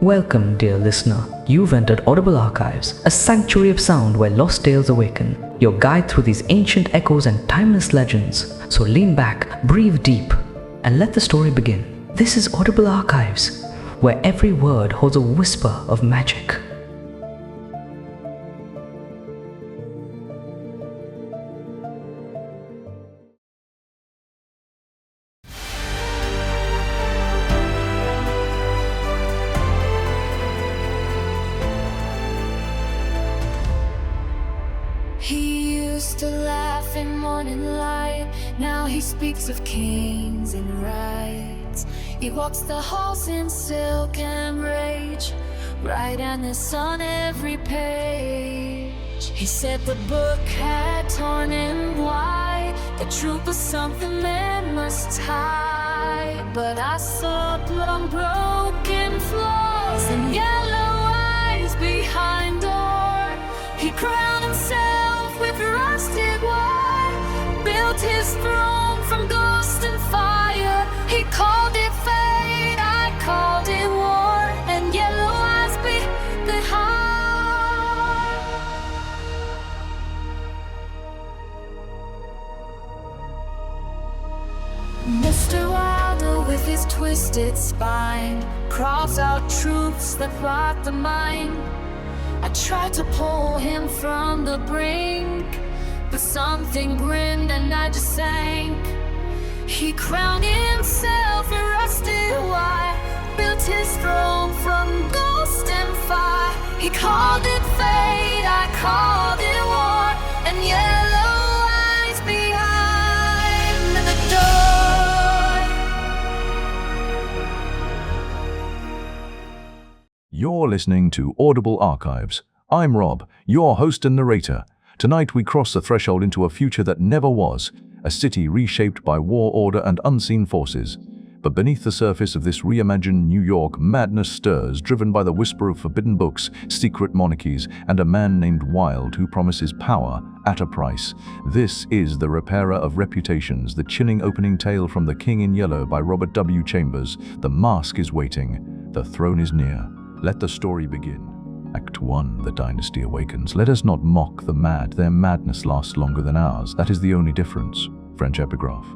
Welcome, dear listener. You've entered Audible Archives, a sanctuary of sound where lost tales awaken, your guide through these ancient echoes and timeless legends. So lean back, breathe deep, and let the story begin. This is Audible Archives, where every word holds a whisper of magic. He used to laugh in morning light. Now he speaks of kings and rights. He walks the halls in silk and rage, rightness on every page. He said the book had torn him wide. The truth was something men must hide. But I saw blood, broken flaws, and yellow eyes behind door. He crowned himself with rusted wire, built his throne from ghost and fire. He called it fate, I called it war, and yellow eyes beat the heart. Mr. Wilder with his twisted spine crawls out truths that rot the mind. I tried to pull him from the brink, but something grinned and I just sank. He crowned himself a rusted wire, built his throne from ghost and fire. He called it fate, I called it war, and yellow eyes behind the door. You're listening to Audible Archives. I'm Rob, your host and narrator. Tonight we cross the threshold into a future that never was, a city reshaped by war, order, and unseen forces. But beneath the surface of this reimagined New York, madness stirs, driven by the whisper of forbidden books, secret monarchies, and a man named Wild who promises power at a price. This is The Repairer of Reputations, the chilling opening tale from The King in Yellow by Robert W. Chambers. The mask is waiting. The throne is near. Let the story begin. Act 1, the dynasty awakens. Let us not mock the mad. Their madness lasts longer than ours. That is the only difference. French epigraph.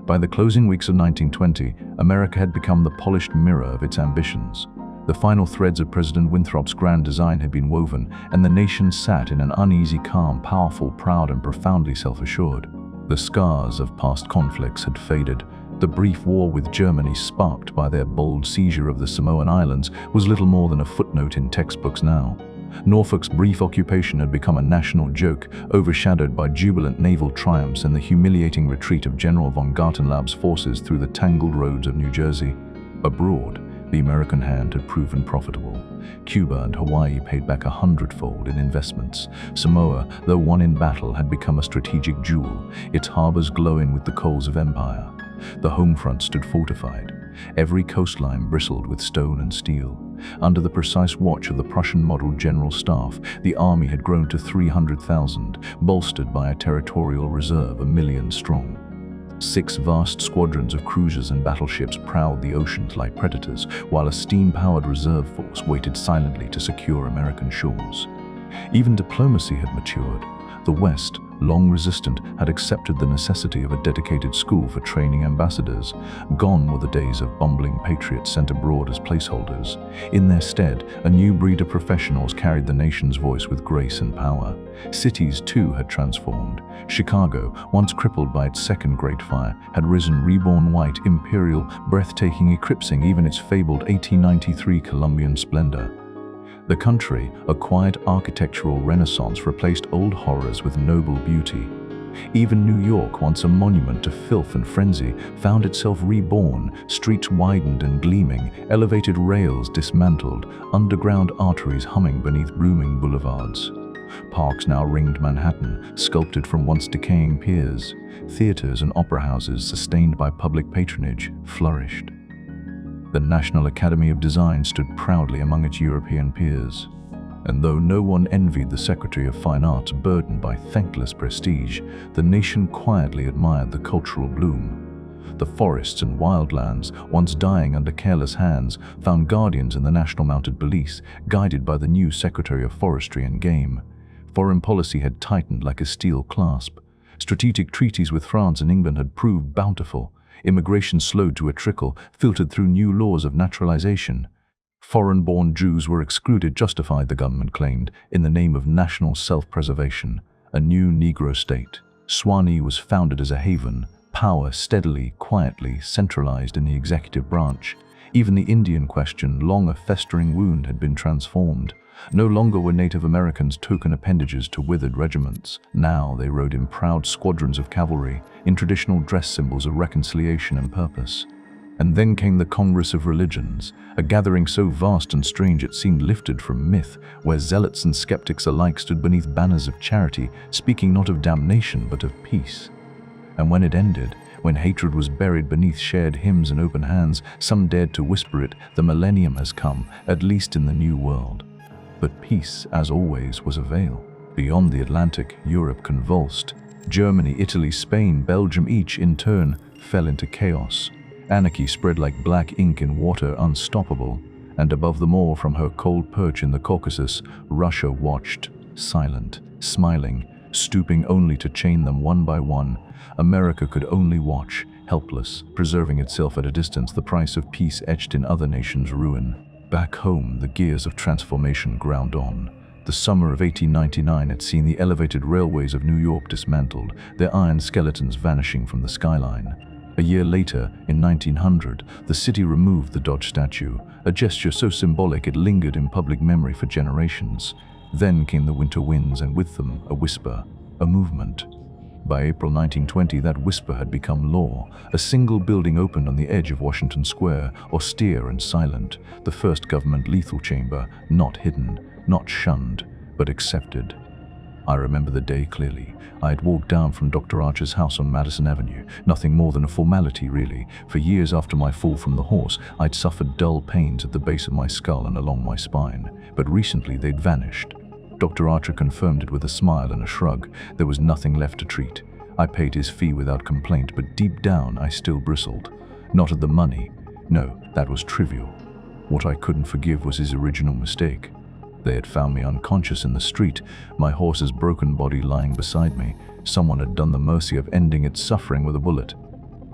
By the closing weeks of 1920, America had become the polished mirror of its ambitions. The final threads of President Winthrop's grand design had been woven, and the nation sat in an uneasy calm, powerful, proud, and profoundly self-assured. The scars of past conflicts had faded. The brief war with Germany, sparked by their bold seizure of the Samoan Islands, was little more than a footnote in textbooks now. Norfolk's brief occupation had become a national joke, overshadowed by jubilant naval triumphs and the humiliating retreat of General von Gartenlaub's forces through the tangled roads of New Jersey. Abroad, the American hand had proven profitable. Cuba and Hawaii paid back 100-fold in investments. Samoa, though won in battle, had become a strategic jewel, its harbors glowing with the coals of empire. The home front stood fortified. Every coastline bristled with stone and steel. Under the precise watch of the Prussian-model general staff, the army had grown to 300,000, bolstered by a territorial reserve 1 million strong. 6 vast squadrons of cruisers and battleships prowled the oceans like predators, while a steam-powered reserve force waited silently to secure American shores. Even diplomacy had matured. The West, long resistant, had accepted the necessity of a dedicated school for training ambassadors. Gone were the days of bumbling patriots sent abroad as placeholders. In their stead, a new breed of professionals carried the nation's voice with grace and power. Cities, too, had transformed. Chicago, once crippled by its second Great Fire, had risen reborn white, imperial, breathtaking, eclipsing even its fabled 1893 Columbian splendor. The country, a quiet architectural renaissance, replaced old horrors with noble beauty. Even New York, once a monument to filth and frenzy, found itself reborn, streets widened and gleaming, elevated rails dismantled, underground arteries humming beneath blooming boulevards. Parks now ringed Manhattan, sculpted from once decaying piers. Theaters and opera houses, sustained by public patronage, flourished. The National Academy of Design stood proudly among its European peers. And though no one envied the Secretary of Fine Arts burdened by thankless prestige, the nation quietly admired the cultural bloom. The forests and wildlands, once dying under careless hands, found guardians in the National Mounted Police, guided by the new Secretary of Forestry and Game. Foreign policy had tightened like a steel clasp. Strategic treaties with France and England had proved bountiful. Immigration slowed to a trickle, filtered through new laws of naturalization. Foreign-born Jews were excluded, justified, the government claimed, in the name of national self-preservation. A new Negro state. Swanee was founded as a haven, power steadily, quietly centralized in the executive branch. Even the Indian question, long a festering wound, had been transformed. No longer were Native Americans token appendages to withered regiments. Now they rode in proud squadrons of cavalry, in traditional dress symbols of reconciliation and purpose. And then came the Congress of Religions, a gathering so vast and strange it seemed lifted from myth, where zealots and skeptics alike stood beneath banners of charity, speaking not of damnation but of peace. And when it ended, when hatred was buried beneath shared hymns and open hands, some dared to whisper it, the millennium has come, at least in the New World. But peace, as always, was a veil. Beyond the Atlantic, Europe convulsed. Germany, Italy, Spain, Belgium, each in turn fell into chaos. Anarchy spread like black ink in water, unstoppable. And above them all, from her cold perch in the Caucasus, Russia watched, silent, smiling, stooping only to chain them one by one. America could only watch, helpless, preserving itself at a distance, the price of peace etched in other nations' ruin. Back home, the gears of transformation ground on. The summer of 1899 had seen the elevated railways of New York dismantled, their iron skeletons vanishing from the skyline. A year later, in 1900, the city removed the Dodge statue, a gesture so symbolic it lingered in public memory for generations. Then came the winter winds, and with them a whisper, a movement. By April 1920, that whisper had become law. A single building opened on the edge of Washington Square, austere and silent, the first government lethal chamber, not hidden, not shunned, but accepted. I remember the day clearly. I had walked down from Dr. Archer's house on Madison Avenue, nothing more than a formality really. For years after my fall from the horse, I'd suffered dull pains at the base of my skull and along my spine, but recently they'd vanished. Dr. Archer confirmed it with a smile and a shrug. There was nothing left to treat. I paid his fee without complaint, but deep down I still bristled. Not at the money. No, that was trivial. What I couldn't forgive was his original mistake. They had found me unconscious in the street, my horse's broken body lying beside me. Someone had done the mercy of ending its suffering with a bullet.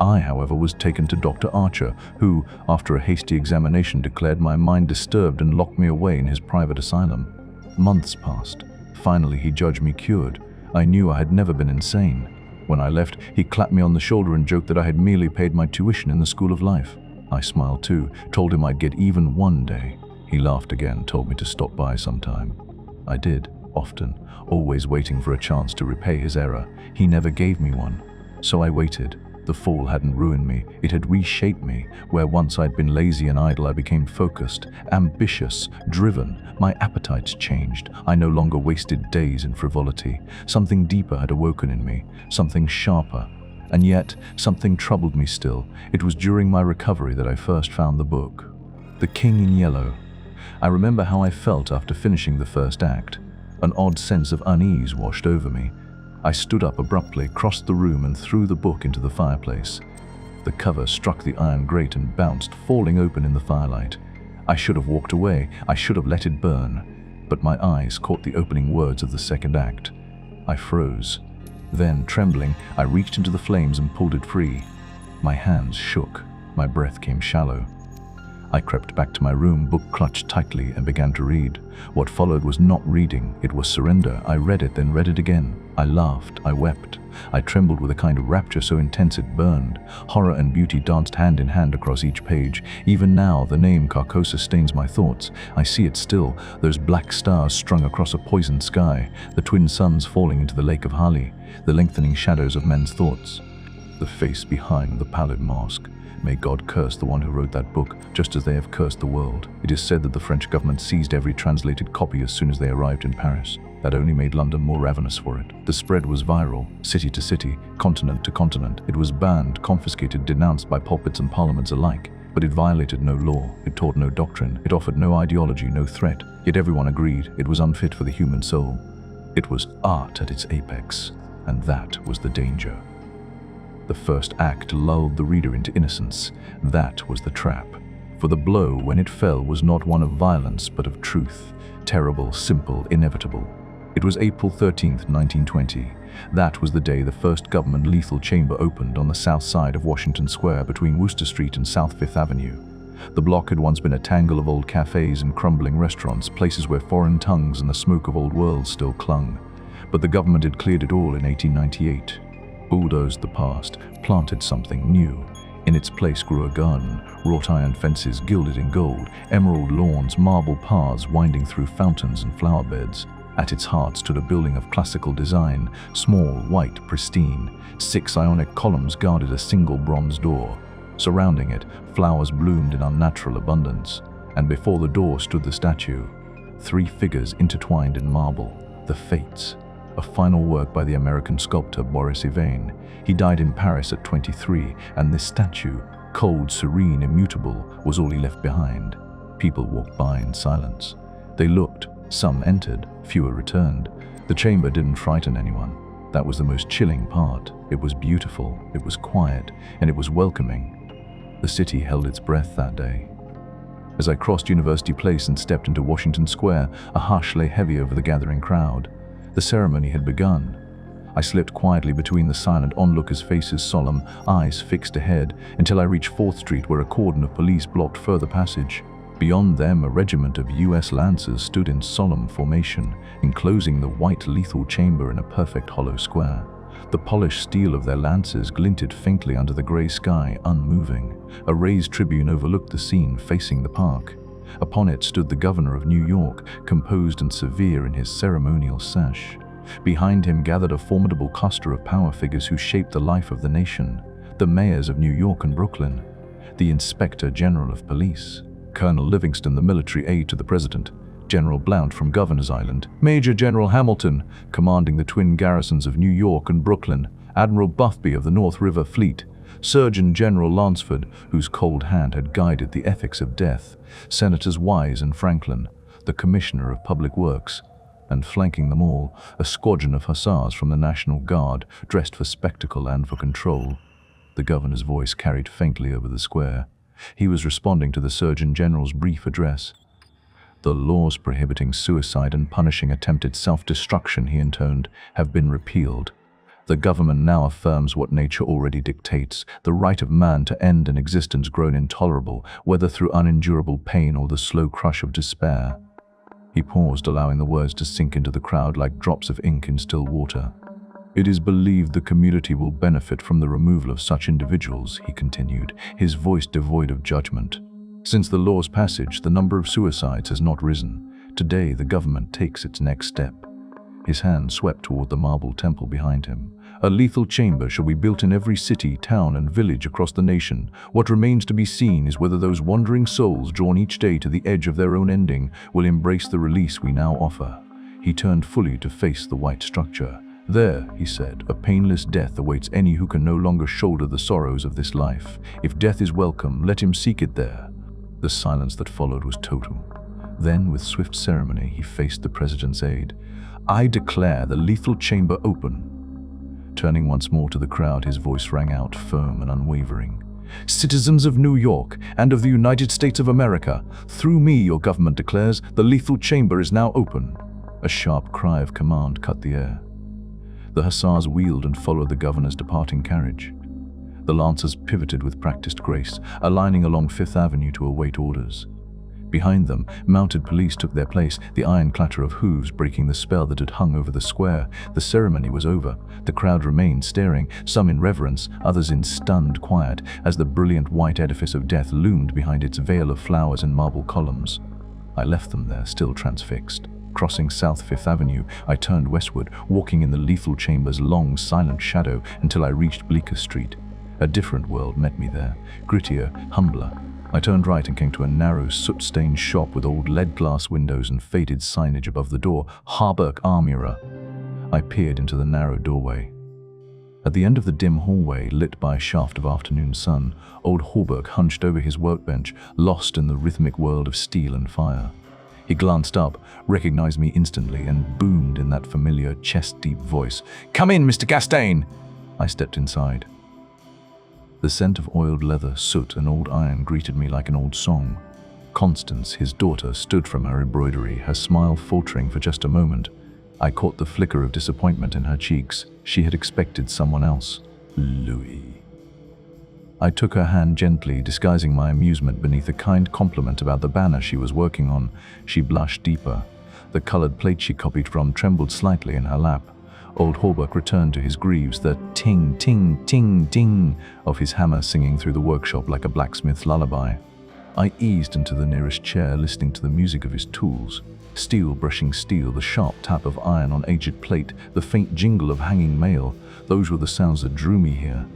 I, however, was taken to Dr. Archer, who, after a hasty examination, declared my mind disturbed and locked me away in his private asylum. Months passed. Finally, he judged me cured. I knew I had never been insane. When I left, he clapped me on the shoulder and joked that I had merely paid my tuition in the school of life. I smiled too, told him I'd get even one day. He laughed again, told me to stop by sometime. I did, often, always waiting for a chance to repay his error. He never gave me one. So I waited. The fall hadn't ruined me, it had reshaped me. Where once I'd been lazy and idle, I became focused, ambitious, driven. My appetites changed. I no longer wasted days in frivolity. Something deeper had awoken in me, something sharper. And yet, something troubled me still. It was during my recovery that I first found the book. The King in Yellow. I remember how I felt after finishing the first act. An odd sense of unease washed over me. I stood up abruptly, crossed the room and threw the book into the fireplace. The cover struck the iron grate and bounced, falling open in the firelight. I should have walked away, I should have let it burn. But my eyes caught the opening words of the second act. I froze. Then, trembling, I reached into the flames and pulled it free. My hands shook, my breath came shallow. I crept back to my room, book clutched tightly, and began to read. What followed was not reading, it was surrender. I read it, then read it again. I laughed, I wept. I trembled with a kind of rapture so intense it burned. Horror and beauty danced hand in hand across each page. Even now, the name Carcosa stains my thoughts. I see it still, those black stars strung across a poisoned sky, the twin suns falling into the lake of Hali, the lengthening shadows of men's thoughts. The face behind the pallid mask. May God curse the one who wrote that book, just as they have cursed the world. It is said that the French government seized every translated copy as soon as they arrived in Paris. That only made London more ravenous for it. The spread was viral, city to city, continent to continent. It was banned, confiscated, denounced by pulpits and parliaments alike. But it violated no law, it taught no doctrine, it offered no ideology, no threat. Yet everyone agreed it was unfit for the human soul. It was art at its apex, and that was the danger. The first act lulled the reader into innocence. That was the trap. For the blow, when it fell, was not one of violence, but of truth. Terrible, simple, inevitable. It was April 13th, 1920. That was the day the first government lethal chamber opened on the south side of Washington Square between Wooster Street and South Fifth Avenue. The block had once been a tangle of old cafes and crumbling restaurants, places where foreign tongues and the smoke of old worlds still clung. But the government had cleared it all in 1898. Bulldozed the past, planted something new. In its place grew a garden, wrought iron fences gilded in gold, emerald lawns, marble paths winding through fountains and flower beds. At its heart stood a building of classical design, small, white, pristine. 6 ionic columns guarded a single bronze door. Surrounding it, flowers bloomed in unnatural abundance, and before the door stood the statue. 3 figures intertwined in marble, the Fates. A final work by the American sculptor Boris Yvain. He died in Paris at 23, and this statue, cold, serene, immutable, was all he left behind. People walked by in silence. They looked, some entered, fewer returned. The chamber didn't frighten anyone. That was the most chilling part. It was beautiful, it was quiet, and it was welcoming. The city held its breath that day. As I crossed University Place and stepped into Washington Square, a hush lay heavy over the gathering crowd. The ceremony had begun. I slipped quietly between the silent onlookers' faces, solemn, eyes fixed ahead, until I reached 4th Street, where a cordon of police blocked further passage. Beyond them, a regiment of U.S. Lancers stood in solemn formation, enclosing the white lethal chamber in a perfect hollow square. The polished steel of their lances glinted faintly under the gray sky, unmoving. A raised tribune overlooked the scene, facing the park. Upon it stood the governor of New York, composed and severe in his ceremonial sash. Behind him gathered a formidable cluster of power figures who shaped the life of the nation. The mayors of New York and Brooklyn, the Inspector General of Police, Colonel Livingston, the military aide to the president, General Blount from Governor's Island, Major General Hamilton, commanding the twin garrisons of New York and Brooklyn, Admiral Buffby of the North River Fleet, Surgeon General Lansford, whose cold hand had guided the ethics of death, Senators Wise and Franklin, the Commissioner of Public Works, and flanking them all, a squadron of hussars from the National Guard, dressed for spectacle and for control. The governor's voice carried faintly over the square. He was responding to the Surgeon General's brief address. The laws prohibiting suicide and punishing attempted self-destruction, he intoned, have been repealed. The government now affirms what nature already dictates, the right of man to end an existence grown intolerable, whether through unendurable pain or the slow crush of despair. He paused, allowing the words to sink into the crowd like drops of ink in still water. It is believed the community will benefit from the removal of such individuals, he continued, his voice devoid of judgment. Since the law's passage, the number of suicides has not risen. Today, the government takes its next step. His hand swept toward the marble temple behind him. A lethal chamber shall be built in every city, town, and village across the nation. What remains to be seen is whether those wandering souls, drawn each day to the edge of their own ending, will embrace the release we now offer. He turned fully to face the white structure. There, he said, a painless death awaits any who can no longer shoulder the sorrows of this life. If death is welcome, let him seek it there. The silence that followed was total. Then, with swift ceremony, he faced the president's aide. I declare the lethal chamber open. Turning once more to the crowd, his voice rang out, firm and unwavering. Citizens of New York and of the United States of America, through me, your government declares, the lethal chamber is now open. A sharp cry of command cut the air. The hussars wheeled and followed the governor's departing carriage. The lancers pivoted with practiced grace, aligning along Fifth Avenue to await orders. Behind them, mounted police took their place, the iron clatter of hooves breaking the spell that had hung over the square. The ceremony was over. The crowd remained staring, some in reverence, others in stunned quiet, as the brilliant white edifice of death loomed behind its veil of flowers and marble columns. I left them there, still transfixed. Crossing South Fifth Avenue, I turned westward, walking in the lethal chamber's long, silent shadow until I reached Bleecker Street. A different world met me there, grittier, humbler. I turned right and came to a narrow, soot-stained shop with old lead-glass windows and faded signage above the door, Harburg Armourer. I peered into the narrow doorway. At the end of the dim hallway, lit by a shaft of afternoon sun, old Harburg hunched over his workbench, lost in the rhythmic world of steel and fire. He glanced up, recognized me instantly, and boomed in that familiar, chest-deep voice, "Come in, Mr. Castaigne!" I stepped inside. The scent of oiled leather, soot, and old iron greeted me like an old song. Constance, his daughter, stood from her embroidery, her smile faltering for just a moment. I caught the flicker of disappointment in her cheeks. She had expected someone else. Louis. I took her hand gently, disguising my amusement beneath a kind compliment about the banner she was working on. She blushed deeper. The colored plate she copied from trembled slightly in her lap. Old Hawberk returned to his greaves, the ting, ting, ting, ting of his hammer singing through the workshop like a blacksmith's lullaby. I eased into the nearest chair, listening to the music of his tools. Steel brushing steel, the sharp tap of iron on aged plate, the faint jingle of hanging mail. Those were the sounds that drew me here.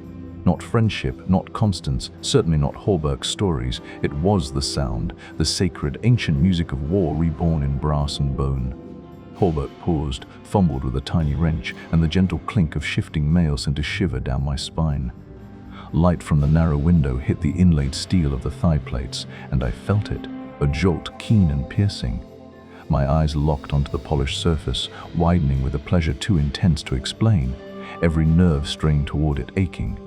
Not friendship, not Constance, certainly not Hawberk's stories. It was the sound, the sacred, ancient music of war reborn in brass and bone. Hawberk paused, fumbled with a tiny wrench, and the gentle clink of shifting mail sent a shiver down my spine. Light from the narrow window hit the inlaid steel of the thigh plates, and I felt it, a jolt keen and piercing. My eyes locked onto the polished surface, widening with a pleasure too intense to explain, every nerve strained toward it, aching.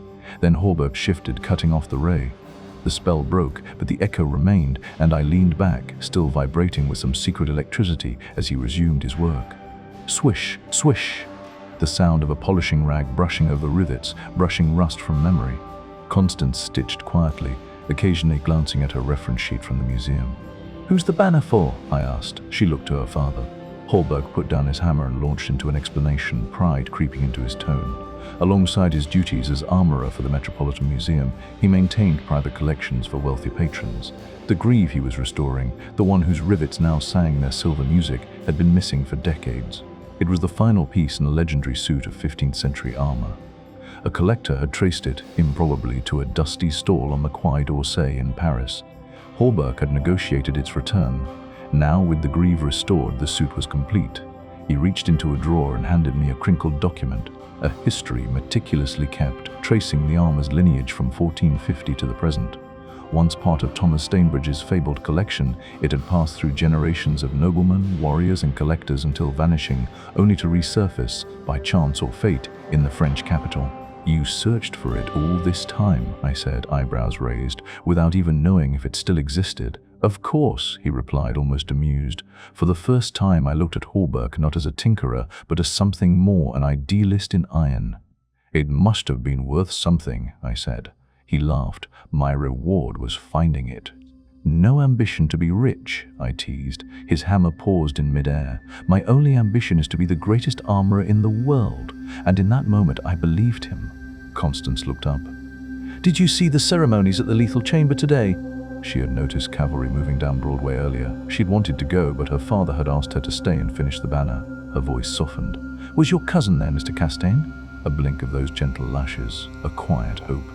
Then Hawberk shifted, cutting off the ray. The spell broke, but the echo remained, and I leaned back, still vibrating with some secret electricity as he resumed his work. Swish, swish! The sound of a polishing rag brushing over rivets, brushing rust from memory. Constance stitched quietly, occasionally glancing at her reference sheet from the museum. "Who's the banner for?" I asked. She looked to her father. Hawberk put down his hammer and launched into an explanation, pride creeping into his tone. Alongside his duties as armorer for the Metropolitan Museum, he maintained private collections for wealthy patrons. The greave he was restoring, the one whose rivets now sang their silver music, had been missing for decades. It was the final piece in a legendary suit of 15th century armor. A collector had traced it, improbably, to a dusty stall on the Quai d'Orsay in Paris. Hawberk had negotiated its return. Now, with the greave restored, the suit was complete. He reached into a drawer and handed me a crinkled document, a history meticulously kept, tracing the armor's lineage from 1450 to the present. Once part of Thomas Stainbridge's fabled collection, it had passed through generations of noblemen, warriors, and collectors until vanishing, only to resurface, by chance or fate, in the French capital. "You searched for it all this time," I said, eyebrows raised, without even knowing if it still existed. "Of course," he replied, almost amused. For the first time I looked at Hawberk not as a tinkerer, but as something more, an idealist in iron. "It must have been worth something," I said. He laughed. "My reward was finding it." "No ambition to be rich," I teased. His hammer paused in midair. "My only ambition is to be the greatest armorer in the world." And in that moment I believed him. Constance looked up. "Did you see the ceremonies at the Lethal Chamber today?" She had noticed cavalry moving down Broadway earlier. She'd wanted to go, but her father had asked her to stay and finish the banner. Her voice softened. "Was your cousin there, Mr. Castaigne?" A blink of those gentle lashes, a quiet hope.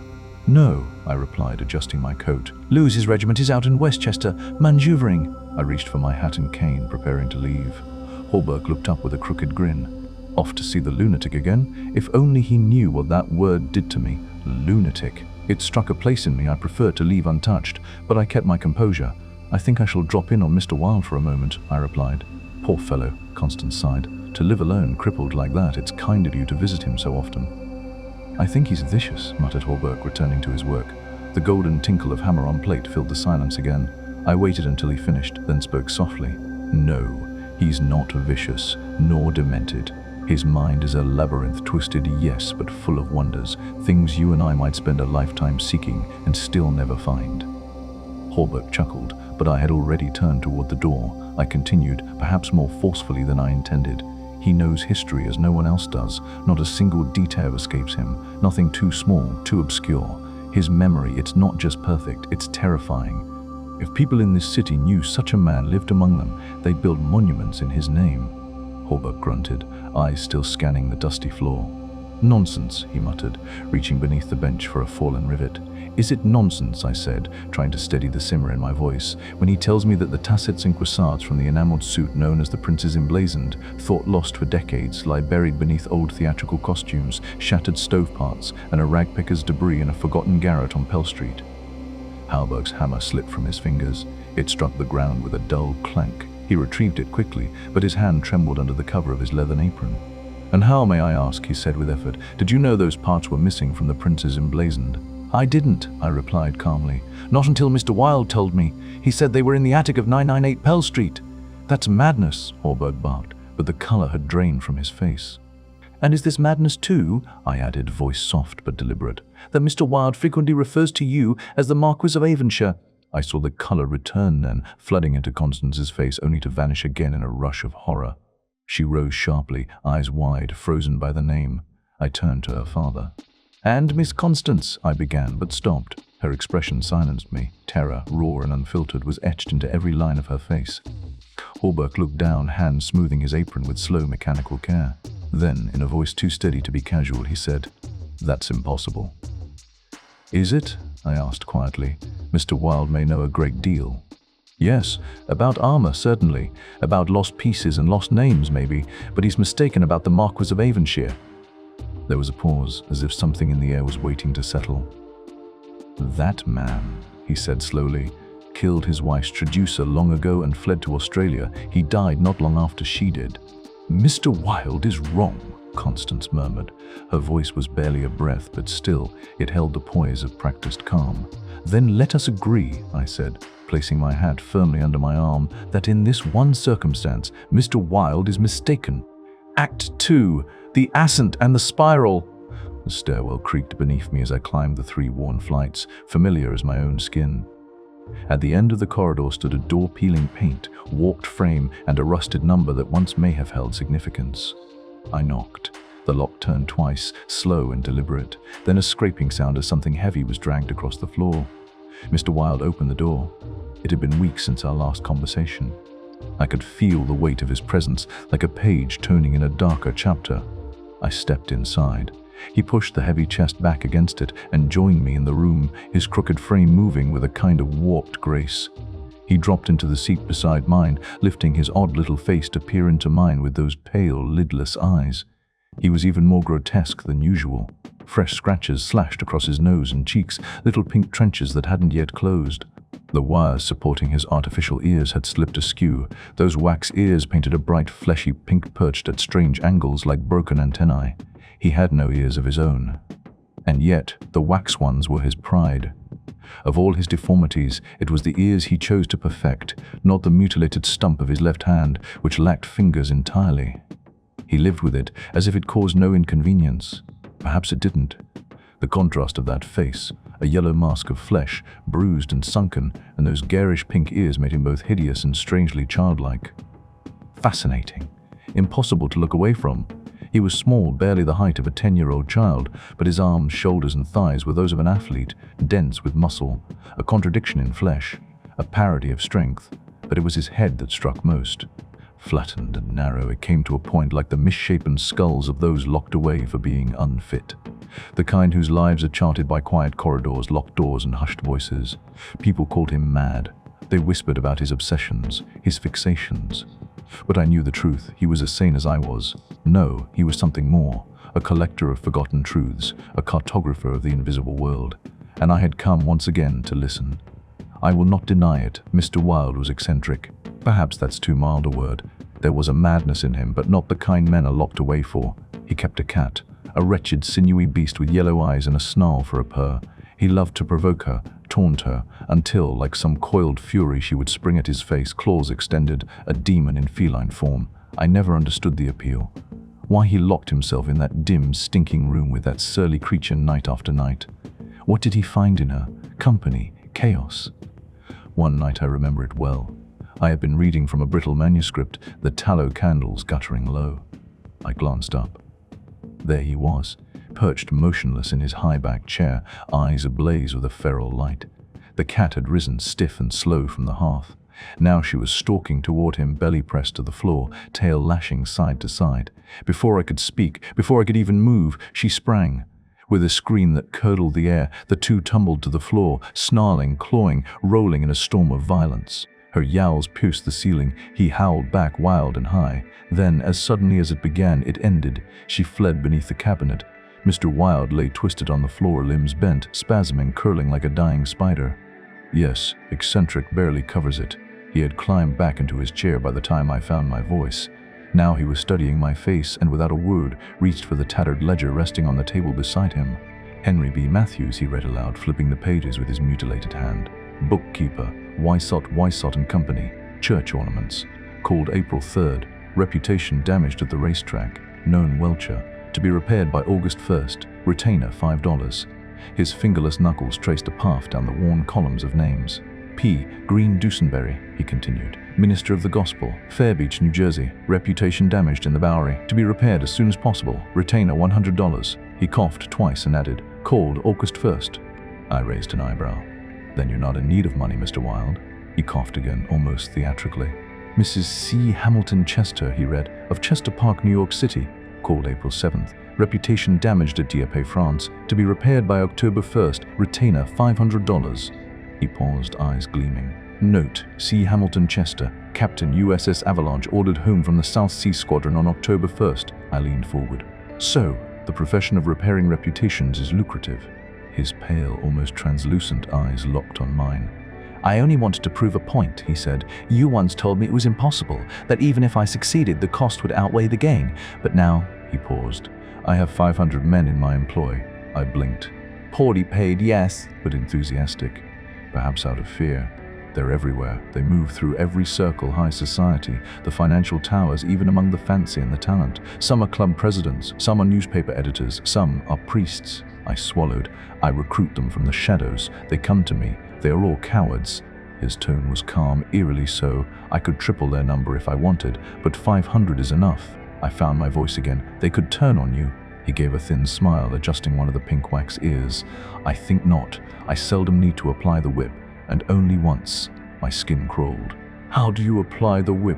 "No," I replied, adjusting my coat. "Louis's regiment is out in Westchester, manœuvring." I reached for my hat and cane, preparing to leave. Hawberk looked up with a crooked grin. "Off to see the lunatic again? If only he knew what that word did to me. Lunatic. It struck a place in me I preferred to leave untouched, but I kept my composure. "I think I shall drop in on Mr. Wilde for a moment," I replied. "Poor fellow," Constance sighed. "To live alone, crippled like that, it's kind of you to visit him so often." "I think he's vicious," muttered Hawberk, returning to his work. The golden tinkle of hammer on plate filled the silence again. I waited until he finished, then spoke softly. "No, he's not vicious, nor demented. His mind is a labyrinth, twisted, yes, but full of wonders, things you and I might spend a lifetime seeking and still never find." Hawberk chuckled, but I had already turned toward the door. I continued, perhaps more forcefully than I intended. "He knows history as no one else does. Not a single detail escapes him, nothing too small, too obscure. His memory, it's not just perfect, it's terrifying. If people in this city knew such a man lived among them, they'd build monuments in his name." Hawberk grunted, eyes still scanning the dusty floor. "Nonsense," he muttered, reaching beneath the bench for a fallen rivet. "Is it nonsense," I said, trying to steady the simmer in my voice, "when he tells me that the tassets and cuissards from the enameled suit known as the Prince's Emblazoned, thought lost for decades, lie buried beneath old theatrical costumes, shattered stove parts, and a ragpicker's debris in a forgotten garret on Pell Street?" Hawberk's hammer slipped from his fingers. It struck the ground with a dull clank. He retrieved it quickly, but his hand trembled under the cover of his leathern apron. "And how, may I ask," he said with effort, "did you know those parts were missing from the Prince's Emblazoned?" "I didn't," I replied calmly. "Not until Mr. Wilde told me. He said they were in the attic of 998 Pell Street." "That's madness," Hallberg barked, but the color had drained from his face. "And is this madness too," I added, voice soft but deliberate, "that Mr. Wilde frequently refers to you as the Marquis of Avonshire?" I saw the color return then, flooding into Constance's face, only to vanish again in a rush of horror. She rose sharply, eyes wide, frozen by the name. I turned to her father. "And Miss Constance," I began, but stopped. Her expression silenced me. Terror, raw and unfiltered, was etched into every line of her face. Hallberg looked down, hand smoothing his apron with slow, mechanical care. Then, in a voice too steady to be casual, he said, "That's impossible." "Is it?" I asked quietly. "Mr. Wilde may know a great deal." "Yes, about armor, certainly. About lost pieces and lost names, maybe. But he's mistaken about the Marquis of Avonshire." There was a pause, as if something in the air was waiting to settle. "That man," he said slowly, "killed his wife's traducer long ago and fled to Australia. He died not long after she did." "Mr. Wilde is wrong," Constance murmured. Her voice was barely a breath, but still, it held the poise of practiced calm. "Then let us agree," I said, placing my hat firmly under my arm, "that in this one circumstance, Mr. Wilde is mistaken. Act 2, the ascent and the spiral." The stairwell creaked beneath me as I climbed the 3 worn flights, familiar as my own skin. At the end of the corridor stood a door peeling paint, warped frame, and a rusted number that once may have held significance. I knocked. The lock turned twice, slow and deliberate, then a scraping sound as something heavy was dragged across the floor. Mr. Wilde opened the door. It had been weeks since our last conversation. I could feel the weight of his presence, like a page turning in a darker chapter. I stepped inside. He pushed the heavy chest back against it and joined me in the room, his crooked frame moving with a kind of warped grace. He dropped into the seat beside mine, lifting his odd little face to peer into mine with those pale, lidless eyes. He was even more grotesque than usual. Fresh scratches slashed across his nose and cheeks, little pink trenches that hadn't yet closed. The wires supporting his artificial ears had slipped askew. Those wax ears painted a bright, fleshy pink perched at strange angles like broken antennae. He had no ears of his own. And yet, the wax ones were his pride. Of all his deformities, it was the ears he chose to perfect, not the mutilated stump of his left hand, which lacked fingers entirely. He lived with it, as if it caused no inconvenience. Perhaps it didn't. The contrast of that face, a yellow mask of flesh, bruised and sunken, and those garish pink ears made him both hideous and strangely childlike. Fascinating. Impossible to look away from. He was small, barely the height of a 10-year-old child, but his arms, shoulders and thighs were those of an athlete, dense with muscle, a contradiction in flesh, a parody of strength, but it was his head that struck most. Flattened and narrow, it came to a point like the misshapen skulls of those locked away for being unfit. The kind whose lives are charted by quiet corridors, locked doors and hushed voices. People called him mad. They whispered about his obsessions, his fixations. But I knew the truth. He was as sane as I was. No, he was something more, a collector of forgotten truths, a cartographer of the invisible world. And I had come once again to listen. I will not deny it, Mr. Wilde was eccentric. Perhaps that's too mild a word. There was a madness in him, but not the kind men are locked away for. He kept a cat, a wretched, sinewy beast with yellow eyes and a snarl for a purr. He loved to provoke her, taunt her, until, like some coiled fury, she would spring at his face, claws extended, a demon in feline form. I never understood the appeal. Why he locked himself in that dim, stinking room with that surly creature night after night. What did he find in her? Company, chaos. One night I remember it well. I had been reading from a brittle manuscript, the tallow candles guttering low. I glanced up. There he was, perched motionless in his high-backed chair, eyes ablaze with a feral light. The cat had risen stiff and slow from the hearth. Now she was stalking toward him, belly pressed to the floor, tail lashing side to side. Before I could speak, before I could even move, she sprang. With a scream that curdled the air, the two tumbled to the floor, snarling, clawing, rolling in a storm of violence. Her yowls pierced the ceiling. He howled back wild and high. Then, as suddenly as it began, it ended. She fled beneath the cabinet. Mr. Wilde lay twisted on the floor, limbs bent, spasming, curling like a dying spider. Yes, eccentric barely covers it. He had climbed back into his chair by the time I found my voice. Now he was studying my face and without a word reached for the tattered ledger resting on the table beside him. Henry B. Matthews, he read aloud, flipping the pages with his mutilated hand. Bookkeeper, Wysott and Company, church ornaments. Called April 3rd, reputation damaged at the racetrack, known Welcher, to be repaired by August 1st, retainer $5. His fingerless knuckles traced a path down the worn columns of names. P. Green Dusenberry, he continued, minister of the gospel, Fairbeach, New Jersey, reputation damaged in the Bowery, to be repaired as soon as possible, retainer $100. He coughed twice and added, called August 1st. I raised an eyebrow. Then you're not in need of money, Mr. Wilde. He coughed again, almost theatrically. Mrs. C. Hamilton Chester, he read, of Chester Park, New York City, called April 7th, reputation damaged at Dieppe, France, to be repaired by October 1st, retainer $500. He paused, eyes gleaming. Note, C. Hamilton Chester, Captain USS Avalanche, ordered home from the South Sea Squadron on October 1st. I leaned forward. So, the profession of repairing reputations is lucrative. His pale, almost translucent eyes locked on mine. I only wanted to prove a point, he said. You once told me it was impossible, that even if I succeeded, the cost would outweigh the gain. But now, he paused, I have 500 men in my employ. I blinked. Poorly paid, yes, but enthusiastic. Perhaps out of fear. They're everywhere. They move through every circle, high society, the financial towers, even among the fancy and the talent. Some are club presidents, some are newspaper editors, some are priests. I swallowed. I recruit them from the shadows. They come to me. They are all cowards. His tone was calm, eerily so. I could triple their number if I wanted, but 500 is enough. I found my voice again. They could turn on you. He gave a thin smile, adjusting one of the pink wax ears. I think not. I seldom need to apply the whip, and only once. My skin crawled. How do you apply the whip?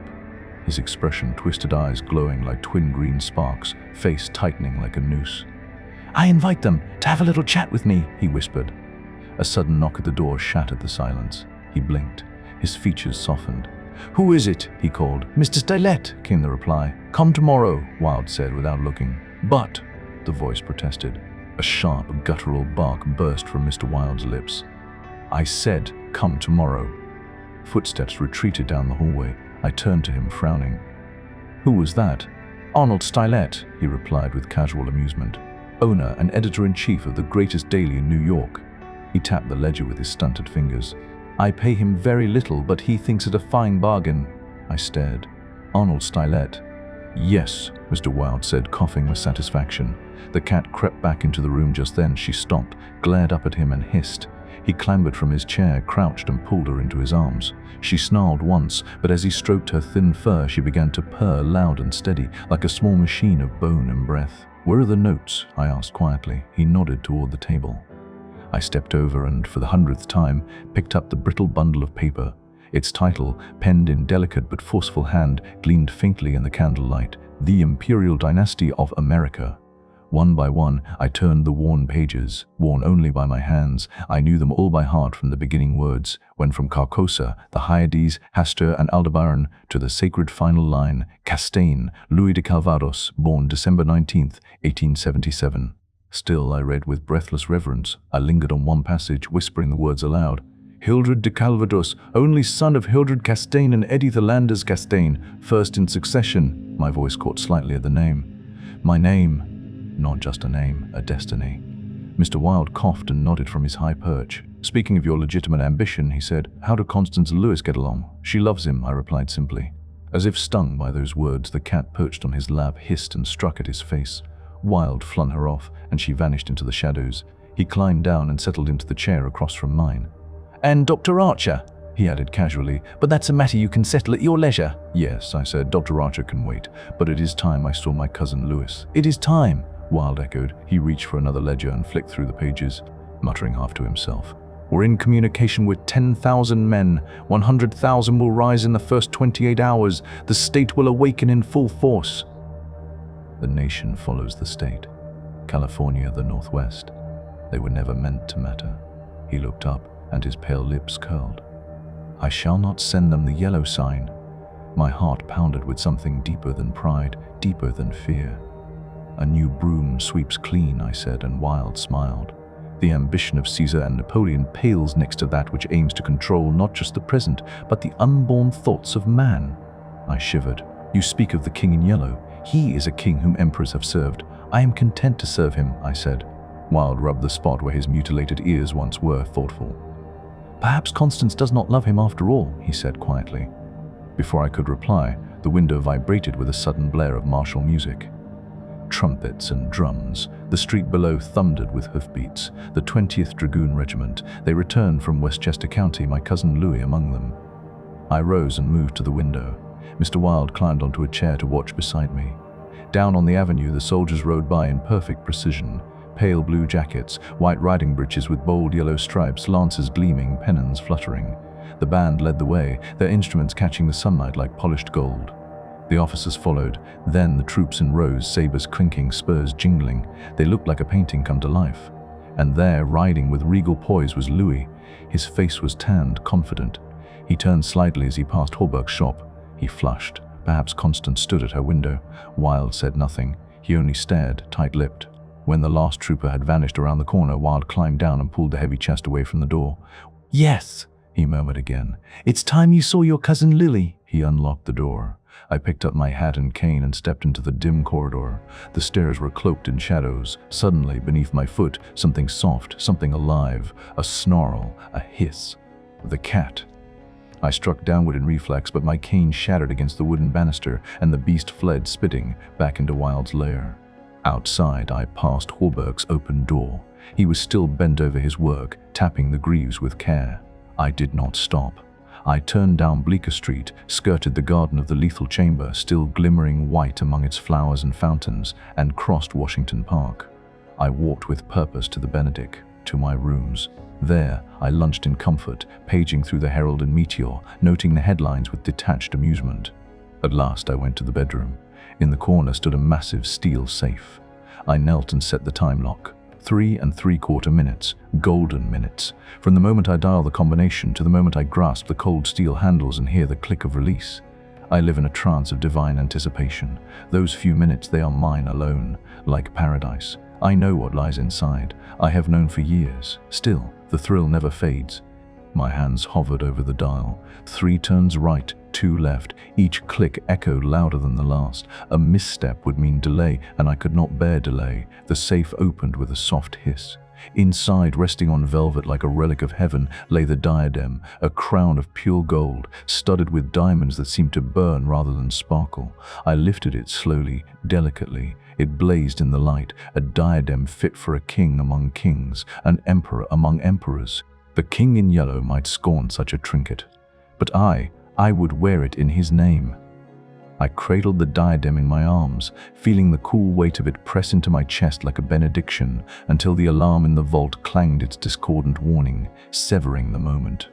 His expression, twisted eyes glowing like twin green sparks, face tightening like a noose. I invite them to have a little chat with me, he whispered. A sudden knock at the door shattered the silence. He blinked. His features softened. Who is it? He called. Mr. Stylet, came the reply. Come tomorrow, Wilde said without looking. But, the voice protested. A sharp, guttural bark burst from Mr. Wilde's lips. I said, come tomorrow. Footsteps retreated down the hallway. I turned to him, frowning. Who was that? Arnold Stylet, he replied with casual amusement. Owner and editor-in-chief of the greatest daily in New York. He tapped the ledger with his stunted fingers. I pay him very little, but he thinks it a fine bargain. I stared. Arnold Stylet. Yes, Mr. Wilde said, coughing with satisfaction. The cat crept back into the room just then. She stopped, glared up at him and hissed. He clambered from his chair, crouched and pulled her into his arms. She snarled once, but as he stroked her thin fur, she began to purr loud and steady, like a small machine of bone and breath. Where are the notes? I asked quietly. He nodded toward the table. I stepped over and, for the 100th time, picked up the brittle bundle of paper. Its title, penned in delicate but forceful hand, gleamed faintly in the candlelight. The Imperial Dynasty of America. One by one, I turned the worn pages, worn only by my hands. I knew them all by heart from the beginning words, when from Carcosa, the Hyades, Hastur and Aldebaran, to the sacred final line, Castaigne, Louis de Calvados, born December 19th, 1877. Still, I read with breathless reverence. I lingered on one passage, whispering the words aloud. Hildred de Calvados, only son of Hildred Castaigne and Editha Landers Castaigne, first in succession. My voice caught slightly at the name. My name. Not just a name, a destiny. Mr. Wilde coughed and nodded from his high perch. Speaking of your legitimate ambition, he said, how do Constance and Lewis get along? She loves him, I replied simply. As if stung by those words, the cat perched on his lap hissed and struck at his face. Wilde flung her off, and she vanished into the shadows. He climbed down and settled into the chair across from mine. And Dr. Archer, he added casually, but that's a matter you can settle at your leisure. Yes, I said, Dr. Archer can wait, but it is time I saw my cousin Lewis. It is time. Wilde echoed. He reached for another ledger and flicked through the pages, muttering half to himself. We're in communication with 10,000 men. 100,000 will rise in the first 28 hours. The state will awaken in full force. The nation follows the state. California, the Northwest. They were never meant to matter. He looked up, and his pale lips curled. I shall not send them the yellow sign. My heart pounded with something deeper than pride, deeper than fear. A new broom sweeps clean, I said, and Wilde smiled. The ambition of Caesar and Napoleon pales next to that which aims to control not just the present, but the unborn thoughts of man. I shivered. You speak of the king in yellow. He is a king whom emperors have served. I am content to serve him, I said. Wilde rubbed the spot where his mutilated ears once were, thoughtful. "Perhaps Constance does not love him after all," he said quietly. Before I could reply, the window vibrated with a sudden blare of martial music. Trumpets and drums. The street below thundered with hoofbeats. The 20th Dragoon Regiment. They returned from Westchester County, my cousin Louis among them. I rose and moved to the window. Mr. Wilde climbed onto a chair to watch beside me. Down on the avenue, the soldiers rode by in perfect precision. Pale blue jackets, white riding breeches with bold yellow stripes, lances gleaming, pennons fluttering. The band led the way, their instruments catching the sunlight like polished gold. The officers followed, then the troops in rows, sabers clinking, spurs jingling. They looked like a painting come to life. And there, riding with regal poise, was Louis. His face was tanned, confident. He turned slightly as he passed Hawberk's shop. He flushed. Perhaps Constance stood at her window. Wilde said nothing. He only stared, tight-lipped. When the last trooper had vanished around the corner, Wilde climbed down and pulled the heavy chest away from the door. "Yes," he murmured again. "It's time you saw your cousin Lily." He unlocked the door. I picked up my hat and cane and stepped into the dim corridor. The stairs were cloaked in shadows. Suddenly, beneath my foot, something soft, something alive. A snarl, a hiss. The cat. I struck downward in reflex, but my cane shattered against the wooden banister, and the beast fled, spitting, back into Wilde's lair. Outside, I passed Hawberk's open door. He was still bent over his work, tapping the greaves with care. I did not stop. I turned down Bleecker Street, skirted the garden of the lethal chamber, still glimmering white among its flowers and fountains, and crossed Washington Park. I walked with purpose to the Benedict, to my rooms. There, I lunched in comfort, paging through the Herald and Meteor, noting the headlines with detached amusement. At last, I went to the bedroom. In the corner stood a massive steel safe. I knelt and set the time lock. 3 3/4 minutes, golden minutes. From the moment I dial the combination to the moment I grasp the cold steel handles and hear the click of release. I live in a trance of divine anticipation. Those few minutes, they are mine alone, like paradise. I know what lies inside. I have known for years. Still, the thrill never fades. My hands hovered over the dial. 3 turns right, 2 left. Each click echoed louder than the last. A misstep would mean delay, and I could not bear delay. The safe opened with a soft hiss. Inside, resting on velvet like a relic of heaven, lay the diadem, a crown of pure gold, studded with diamonds that seemed to burn rather than sparkle. I lifted it slowly, delicately. It blazed in the light, a diadem fit for a king among kings, an emperor among emperors. The king in yellow might scorn such a trinket, but I would wear it in his name. I cradled the diadem in my arms, feeling the cool weight of it press into my chest like a benediction, until the alarm in the vault clanged its discordant warning, severing the moment.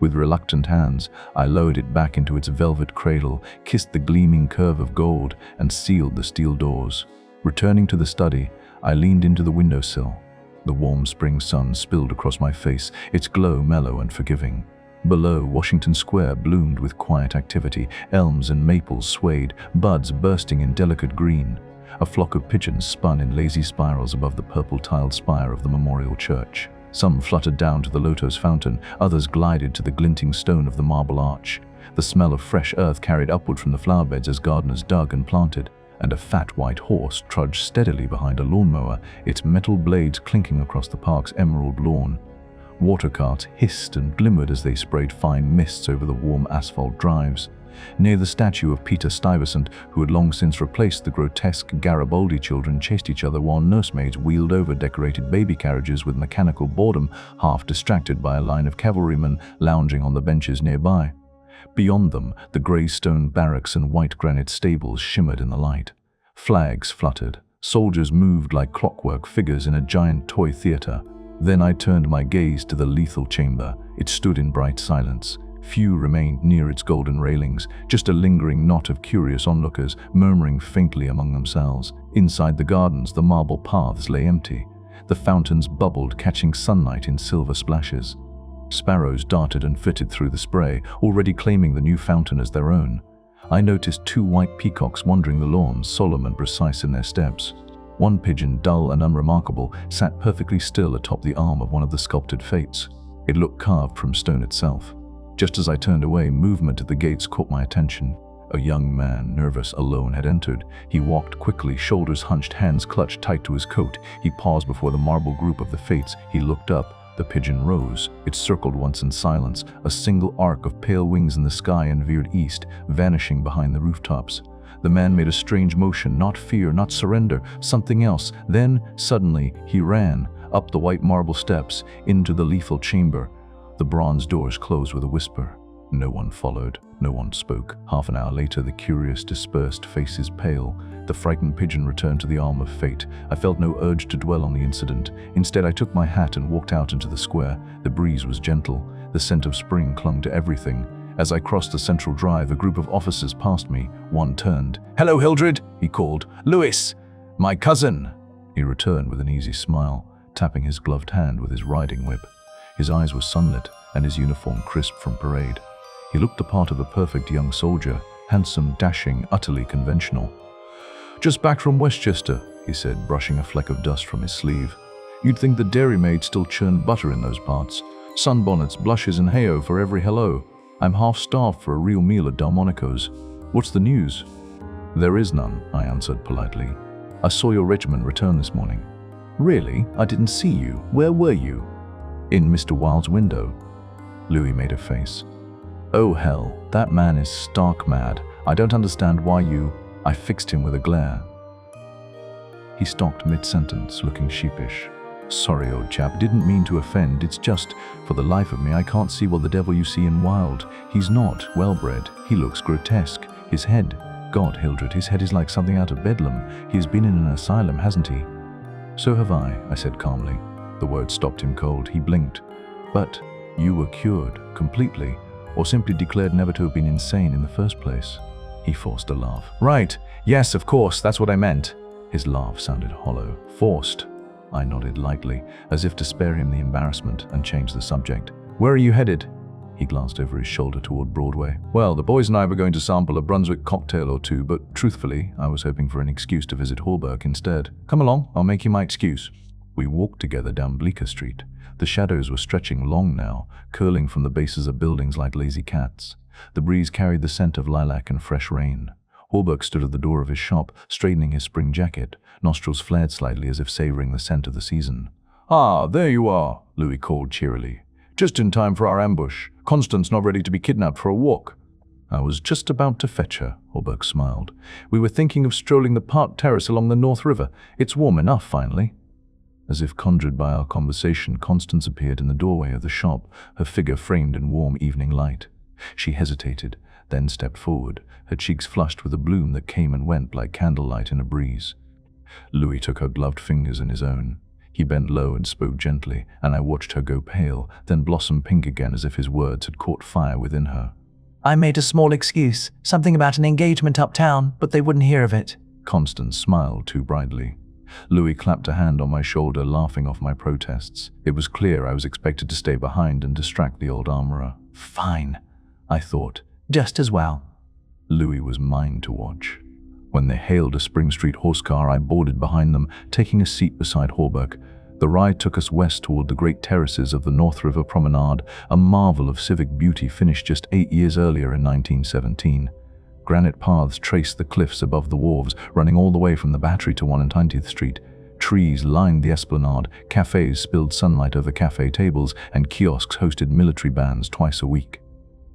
With reluctant hands, I lowered it back into its velvet cradle, kissed the gleaming curve of gold, and sealed the steel doors. Returning to the study, I leaned into the windowsill. The warm spring sun spilled across my face, its glow mellow and forgiving. Below, Washington Square bloomed with quiet activity. Elms and maples swayed, buds bursting in delicate green. A flock of pigeons spun in lazy spirals above the purple-tiled spire of the memorial church. Some fluttered down to the lotos fountain, others glided to the glinting stone of the marble arch. The smell of fresh earth carried upward from the flower beds as gardeners dug and planted, and a fat white horse trudged steadily behind a lawnmower, its metal blades clinking across the park's emerald lawn. Water carts hissed and glimmered as they sprayed fine mists over the warm asphalt drives. Near the statue of Peter Stuyvesant, who had long since replaced the grotesque Garibaldi, children chased each other while nursemaids wheeled over decorated baby carriages with mechanical boredom, half distracted by a line of cavalrymen lounging on the benches nearby. Beyond them, the grey stone barracks and white granite stables shimmered in the light. Flags fluttered. Soldiers moved like clockwork figures in a giant toy theater. Then I turned my gaze to the lethal chamber. It stood in bright silence. Few remained near its golden railings, just a lingering knot of curious onlookers, murmuring faintly among themselves. Inside the gardens, the marble paths lay empty. The fountains bubbled, catching sunlight in silver splashes. Sparrows darted and flitted through the spray, already claiming the new fountain as their own. I noticed 2 white peacocks wandering the lawns, solemn and precise in their steps. One pigeon, dull and unremarkable, sat perfectly still atop the arm of one of the sculpted fates. It looked carved from stone itself. Just as I turned away, movement at the gates caught my attention. A young man, nervous, alone, had entered. He walked quickly, shoulders hunched, hands clutched tight to his coat. He paused before the marble group of the Fates. He looked up. The pigeon rose. It circled once in silence, a single arc of pale wings in the sky, and veered east, vanishing behind the rooftops. The man made a strange motion, not fear, not surrender, something else. Then, suddenly, he ran, up the white marble steps, into the lethal chamber. The bronze doors closed with a whisper. No one followed. No one spoke. Half an hour later, the curious, dispersed faces pale. The frightened pigeon returned to the arm of fate. I felt no urge to dwell on the incident. Instead, I took my hat and walked out into the square. The breeze was gentle. The scent of spring clung to everything. As I crossed the central drive, a group of officers passed me. One turned. "Hello, Hildred," he called. "Louis, my cousin." He returned with an easy smile, tapping his gloved hand with his riding whip. His eyes were sunlit and his uniform crisp from parade. He looked the part of a perfect young soldier, handsome, dashing, utterly conventional. "Just back from Westchester," he said, brushing a fleck of dust from his sleeve. "You'd think the dairymaids still churned butter in those parts. Sunbonnets, blushes, and hey-oh for every hello. I'm half-starved for a real meal at Delmonico's. What's the news?" "There is none," I answered politely. "I saw your regiment return this morning." "Really? I didn't see you. Where were you?" "In Mr. Wilde's window." Louis made a face. "Oh hell, that man is stark mad. I don't understand why you—" I fixed him with a glare. He stopped mid-sentence, looking sheepish. "Sorry, old chap, didn't mean to offend. It's just, for the life of me, I can't see what the devil you see in Wilde. He's not well-bred. He looks grotesque. His head— God, Hildred, his head is like something out of Bedlam. He's been in an asylum, hasn't he?" "So have I," said calmly. The word stopped him cold. He blinked. "But you were cured, completely, or simply declared never to have been insane in the first place." He forced a laugh. "Right, yes, of course, that's what I meant." His laugh sounded hollow. "Forced." I nodded lightly, as if to spare him the embarrassment, and changed the subject. "Where are you headed?" He glanced over his shoulder toward Broadway. "Well, the boys and I were going to sample a Brunswick cocktail or two, but truthfully, I was hoping for an excuse to visit Hallberg instead. Come along, I'll make you my excuse." We walked together down Bleecker Street. The shadows were stretching long now, curling from the bases of buildings like lazy cats. The breeze carried the scent of lilac and fresh rain. Hallberg stood at the door of his shop, straightening his spring jacket, nostrils flared slightly as if savoring the scent of the season. "Ah, there you are," Louis called cheerily. "Just in time for our ambush. Constance not ready to be kidnapped for a walk." "I was just about to fetch her," Hallberg smiled. "We were thinking of strolling the park terrace along the North River. It's warm enough, finally." As if conjured by our conversation, Constance appeared in the doorway of the shop, her figure framed in warm evening light. She hesitated, then stepped forward, her cheeks flushed with a bloom that came and went like candlelight in a breeze. Louis took her gloved fingers in his own. He bent low and spoke gently, and I watched her go pale, then blossom pink again as if his words had caught fire within her. "I made a small excuse, something about an engagement uptown, but they wouldn't hear of it." Constance smiled too brightly. Louis clapped a hand on my shoulder, laughing off my protests. It was clear I was expected to stay behind and distract the old armorer. Fine, I thought. Just as well. Louis was mine to watch. When they hailed a Spring Street horse car, I boarded behind them, taking a seat beside Hallberg. The ride took us west toward the great terraces of the North River Promenade, a marvel of civic beauty finished just 8 years earlier in 1917. Granite paths traced the cliffs above the wharves, running all the way from the Battery to 120th Street. Trees lined the esplanade, cafes spilled sunlight over cafe tables, and kiosks hosted military bands twice a week.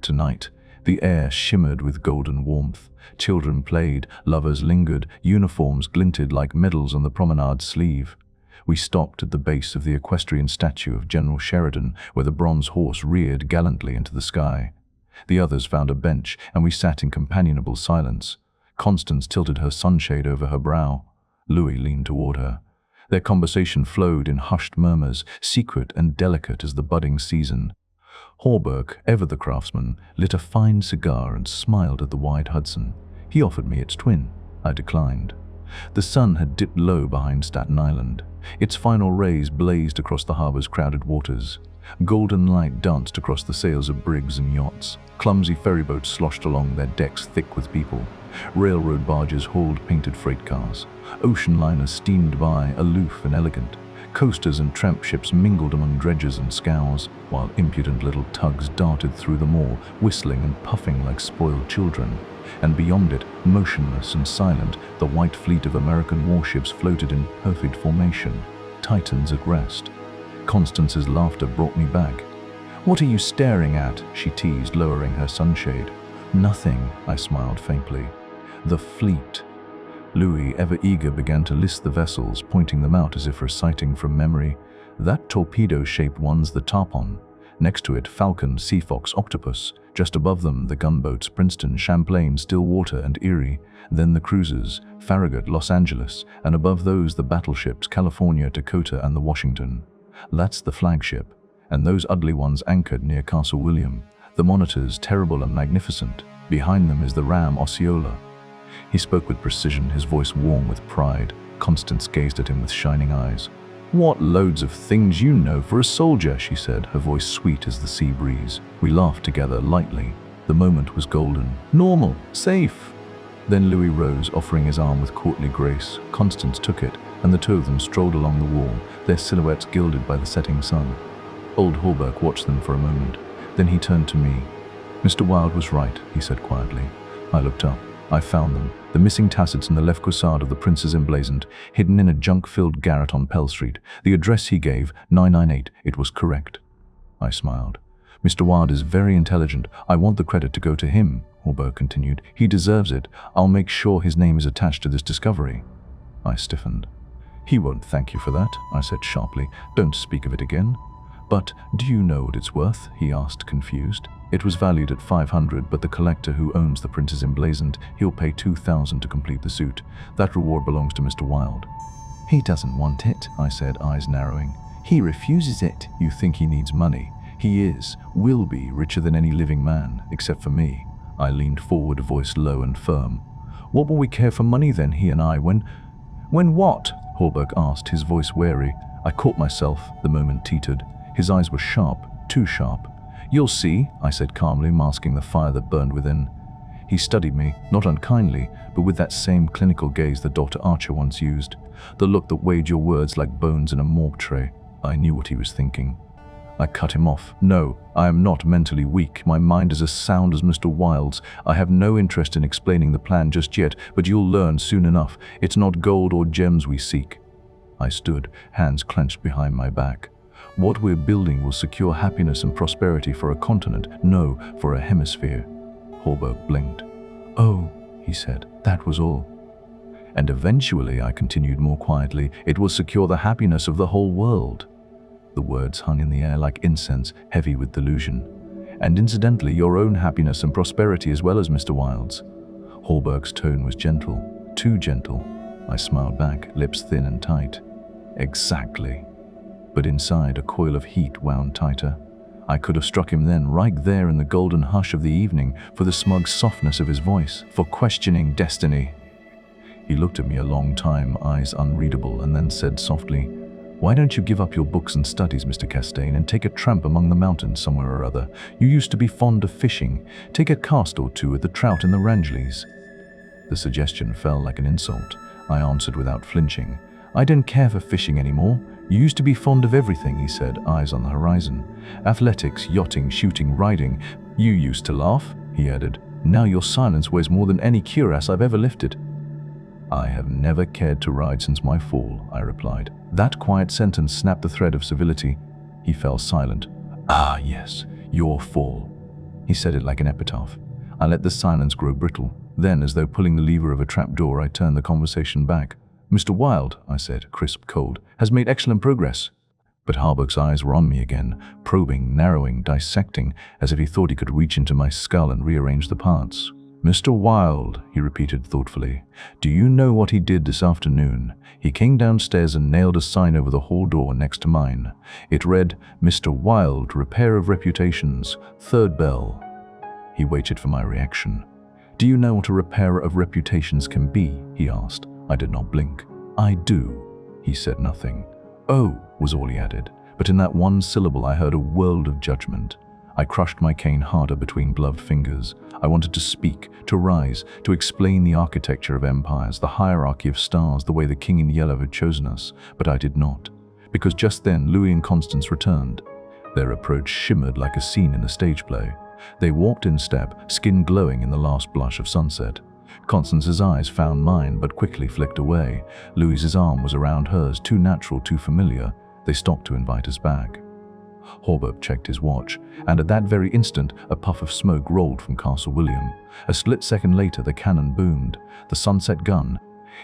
Tonight, the air shimmered with golden warmth. Children played, lovers lingered, uniforms glinted like medals on the promenade sleeve. We stopped at the base of the equestrian statue of General Sheridan, where the bronze horse reared gallantly into the sky. The others found a bench, and we sat in companionable silence. Constance tilted her sunshade over her brow. Louis leaned toward her. Their conversation flowed in hushed murmurs, secret and delicate as the budding season. Hallberg, ever the craftsman, lit a fine cigar and smiled at the wide Hudson. He offered me its twin. I declined. The sun had dipped low behind Staten Island. Its final rays blazed across the harbor's crowded waters. Golden light danced across the sails of brigs and yachts. Clumsy ferryboats sloshed along their decks thick with people. Railroad barges hauled painted freight cars. Ocean liners steamed by, aloof and elegant. Coasters and tramp ships mingled among dredgers and scows, while impudent little tugs darted through them all, whistling and puffing like spoiled children. and beyond it, motionless and silent, the white fleet of American warships floated in perfect formation, titans at rest. Constance's laughter brought me back. "What are you staring at?" she teased, lowering her sunshade. "Nothing," I smiled faintly. "The fleet." Louis, ever eager, began to list the vessels, pointing them out as if reciting from memory. "That torpedo-shaped one's the Tarpon. Next to it, Falcon, Seafox, Octopus. Just above them, the gunboats Princeton, Champlain, Stillwater, and Erie. Then the cruisers, Farragut, Los Angeles, and above those the battleships California, Dakota, and the Washington. That's the flagship. And those ugly ones anchored near Castle William. The monitors, terrible and magnificent. Behind them is the ram Osceola." He spoke with precision, his voice warm with pride. Constance gazed at him with shining eyes. "What loads of things you know for a soldier," she said, her voice sweet as the sea breeze. We laughed together lightly. The moment was golden. "Normal, safe." Then Louis rose, offering his arm with courtly grace. Constance took it, and the two of them strolled along the wall, their silhouettes gilded by the setting sun. Old Hallberg watched them for a moment. Then he turned to me. "Mr. Wilde was right," he said quietly. I looked up. I found them, the missing tassets in the left cuissard of the Prince's emblazoned, hidden in a junk-filled garret on Pell Street. The address he gave, 998, it was correct. I smiled. "Mr. Wilde is very intelligent. I want the credit to go to him," Hallberg continued. "He deserves it. I'll make sure his name is attached to this discovery." I stiffened. "He won't thank you for that," I said sharply. "Don't speak of it again." "But do you know what it's worth?" he asked, confused. "It was valued at 500, but the collector who owns the Prince's emblazoned, he'll pay 2,000 to complete the suit. That reward belongs to Mr. Wilde." "He doesn't want it," I said, eyes narrowing. "He refuses it." "You think he needs money? He is, will be, richer than any living man, except for me." I leaned forward, voice low and firm. "What will we care for money then, he and I, when what?" Hallberg asked, his voice wary. I caught myself, the moment teetered. His eyes were sharp, too sharp. "You'll see," I said calmly, masking the fire that burned within. He studied me, not unkindly, but with that same clinical gaze that Dr. Archer once used. The look that weighed your words like bones in a morgue tray. I knew what he was thinking. I cut him off. "No, I am not mentally weak. My mind is as sound as Mr. Wilde's. I have no interest in explaining the plan just yet, but you'll learn soon enough. It's not gold or gems we seek." I stood, hands clenched behind my back. "What we're building will secure happiness and prosperity for a continent, no, for a hemisphere." Hallberg blinked. "Oh," he said, "that was all." "And eventually," I continued more quietly, "it will secure the happiness of the whole world." The words hung in the air like incense, heavy with delusion. "And incidentally, your own happiness and prosperity as well as Mr. Wilde's." Hallberg's tone was gentle, too gentle. I smiled back, lips thin and tight. "Exactly." But inside, a coil of heat wound tighter. I could have struck him then, right there in the golden hush of the evening, for the smug softness of his voice, for questioning destiny. He looked at me a long time, eyes unreadable, and then said softly, "Why don't you give up your books and studies, Mr. Castaigne, and take a tramp among the mountains somewhere or other? You used to be fond of fishing. Take a cast or two at the trout in the Rangeleys." The suggestion fell like an insult. I answered without flinching. "I don't care for fishing anymore. You used to be fond of everything," he said, eyes on the horizon. "Athletics, yachting, shooting, riding. You used to laugh," he added. "Now your silence weighs more than any cuirass I've ever lifted." "I have never cared to ride since my fall," I replied. That quiet sentence snapped the thread of civility. He fell silent. "Ah, yes, your fall." He said it like an epitaph. I let the silence grow brittle. Then, as though pulling the lever of a trapdoor, I turned the conversation back. "Mr. Wilde," I said, crisp cold, "has made excellent progress." But Hallberg's eyes were on me again, probing, narrowing, dissecting, as if he thought he could reach into my skull and rearrange the parts. "Mr. Wilde," he repeated thoughtfully, "do you know what he did this afternoon? He came downstairs and nailed a sign over the hall door next to mine. It read, 'Mr. Wilde, Repair of Reputations, third bell.'" He waited for my reaction. "Do you know what a repairer of reputations can be?" he asked. I did not blink. "I do." He said nothing. "Oh," was all he added, but in that one syllable I heard a world of judgment. I crushed my cane harder between gloved fingers. I wanted to speak, to rise, to explain the architecture of empires, the hierarchy of stars, the way the king in yellow had chosen us, but I did not, because just then Louis and Constance returned. Their approach shimmered like a scene in a stage play. They walked in step, skin glowing in the last blush of sunset. Constance's eyes found mine but quickly flicked away. Louise's arm was around hers, too natural, too familiar. They stopped to invite us back. Hawberk checked his watch, and at that very instant, a puff of smoke rolled from Castle William. A split second later, the cannon boomed. The sunset gun.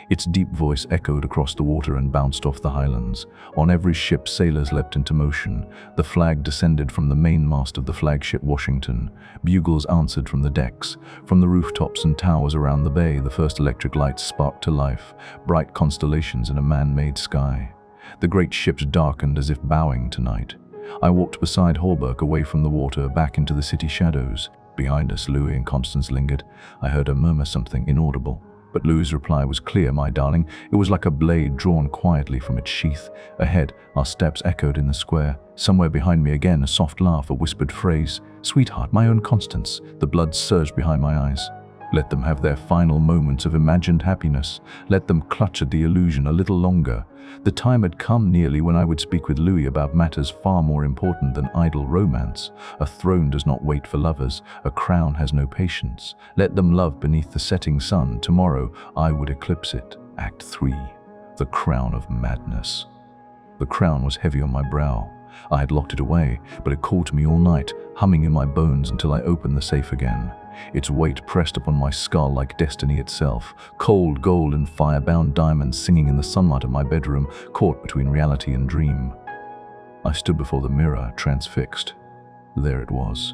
Its deep voice echoed across the water and bounced off the highlands. On every ship, sailors leapt into motion. The flag descended from the mainmast of the flagship Washington. Bugles answered from the decks. From the rooftops and towers around the bay, the first electric lights sparked to life, bright constellations in a man-made sky. The great ships darkened as if bowing tonight. I walked beside Hawberk, away from the water, back into the city shadows. Behind us, Louis and Constance lingered. I heard her murmur something inaudible. But Louis' reply was clear, my darling. It was like a blade drawn quietly from its sheath. Ahead, our steps echoed in the square. Somewhere behind me again, a soft laugh, a whispered phrase. Sweetheart, my own Constance. The blood surged behind my eyes. Let them have their final moments of imagined happiness. Let them clutch at the illusion a little longer. The time had come nearly when I would speak with Louis about matters far more important than idle romance. A throne does not wait for lovers. A crown has no patience. Let them love beneath the setting sun. Tomorrow I would eclipse it. Act 3. The crown of madness. The crown was heavy on my brow. I had locked it away, but it called to me all night, humming in my bones until I opened the safe again. Its weight pressed upon my skull like destiny itself, cold gold and fire-bound diamonds singing in the sunlight of my bedroom, caught between reality and dream. I stood before the mirror, transfixed. There it was,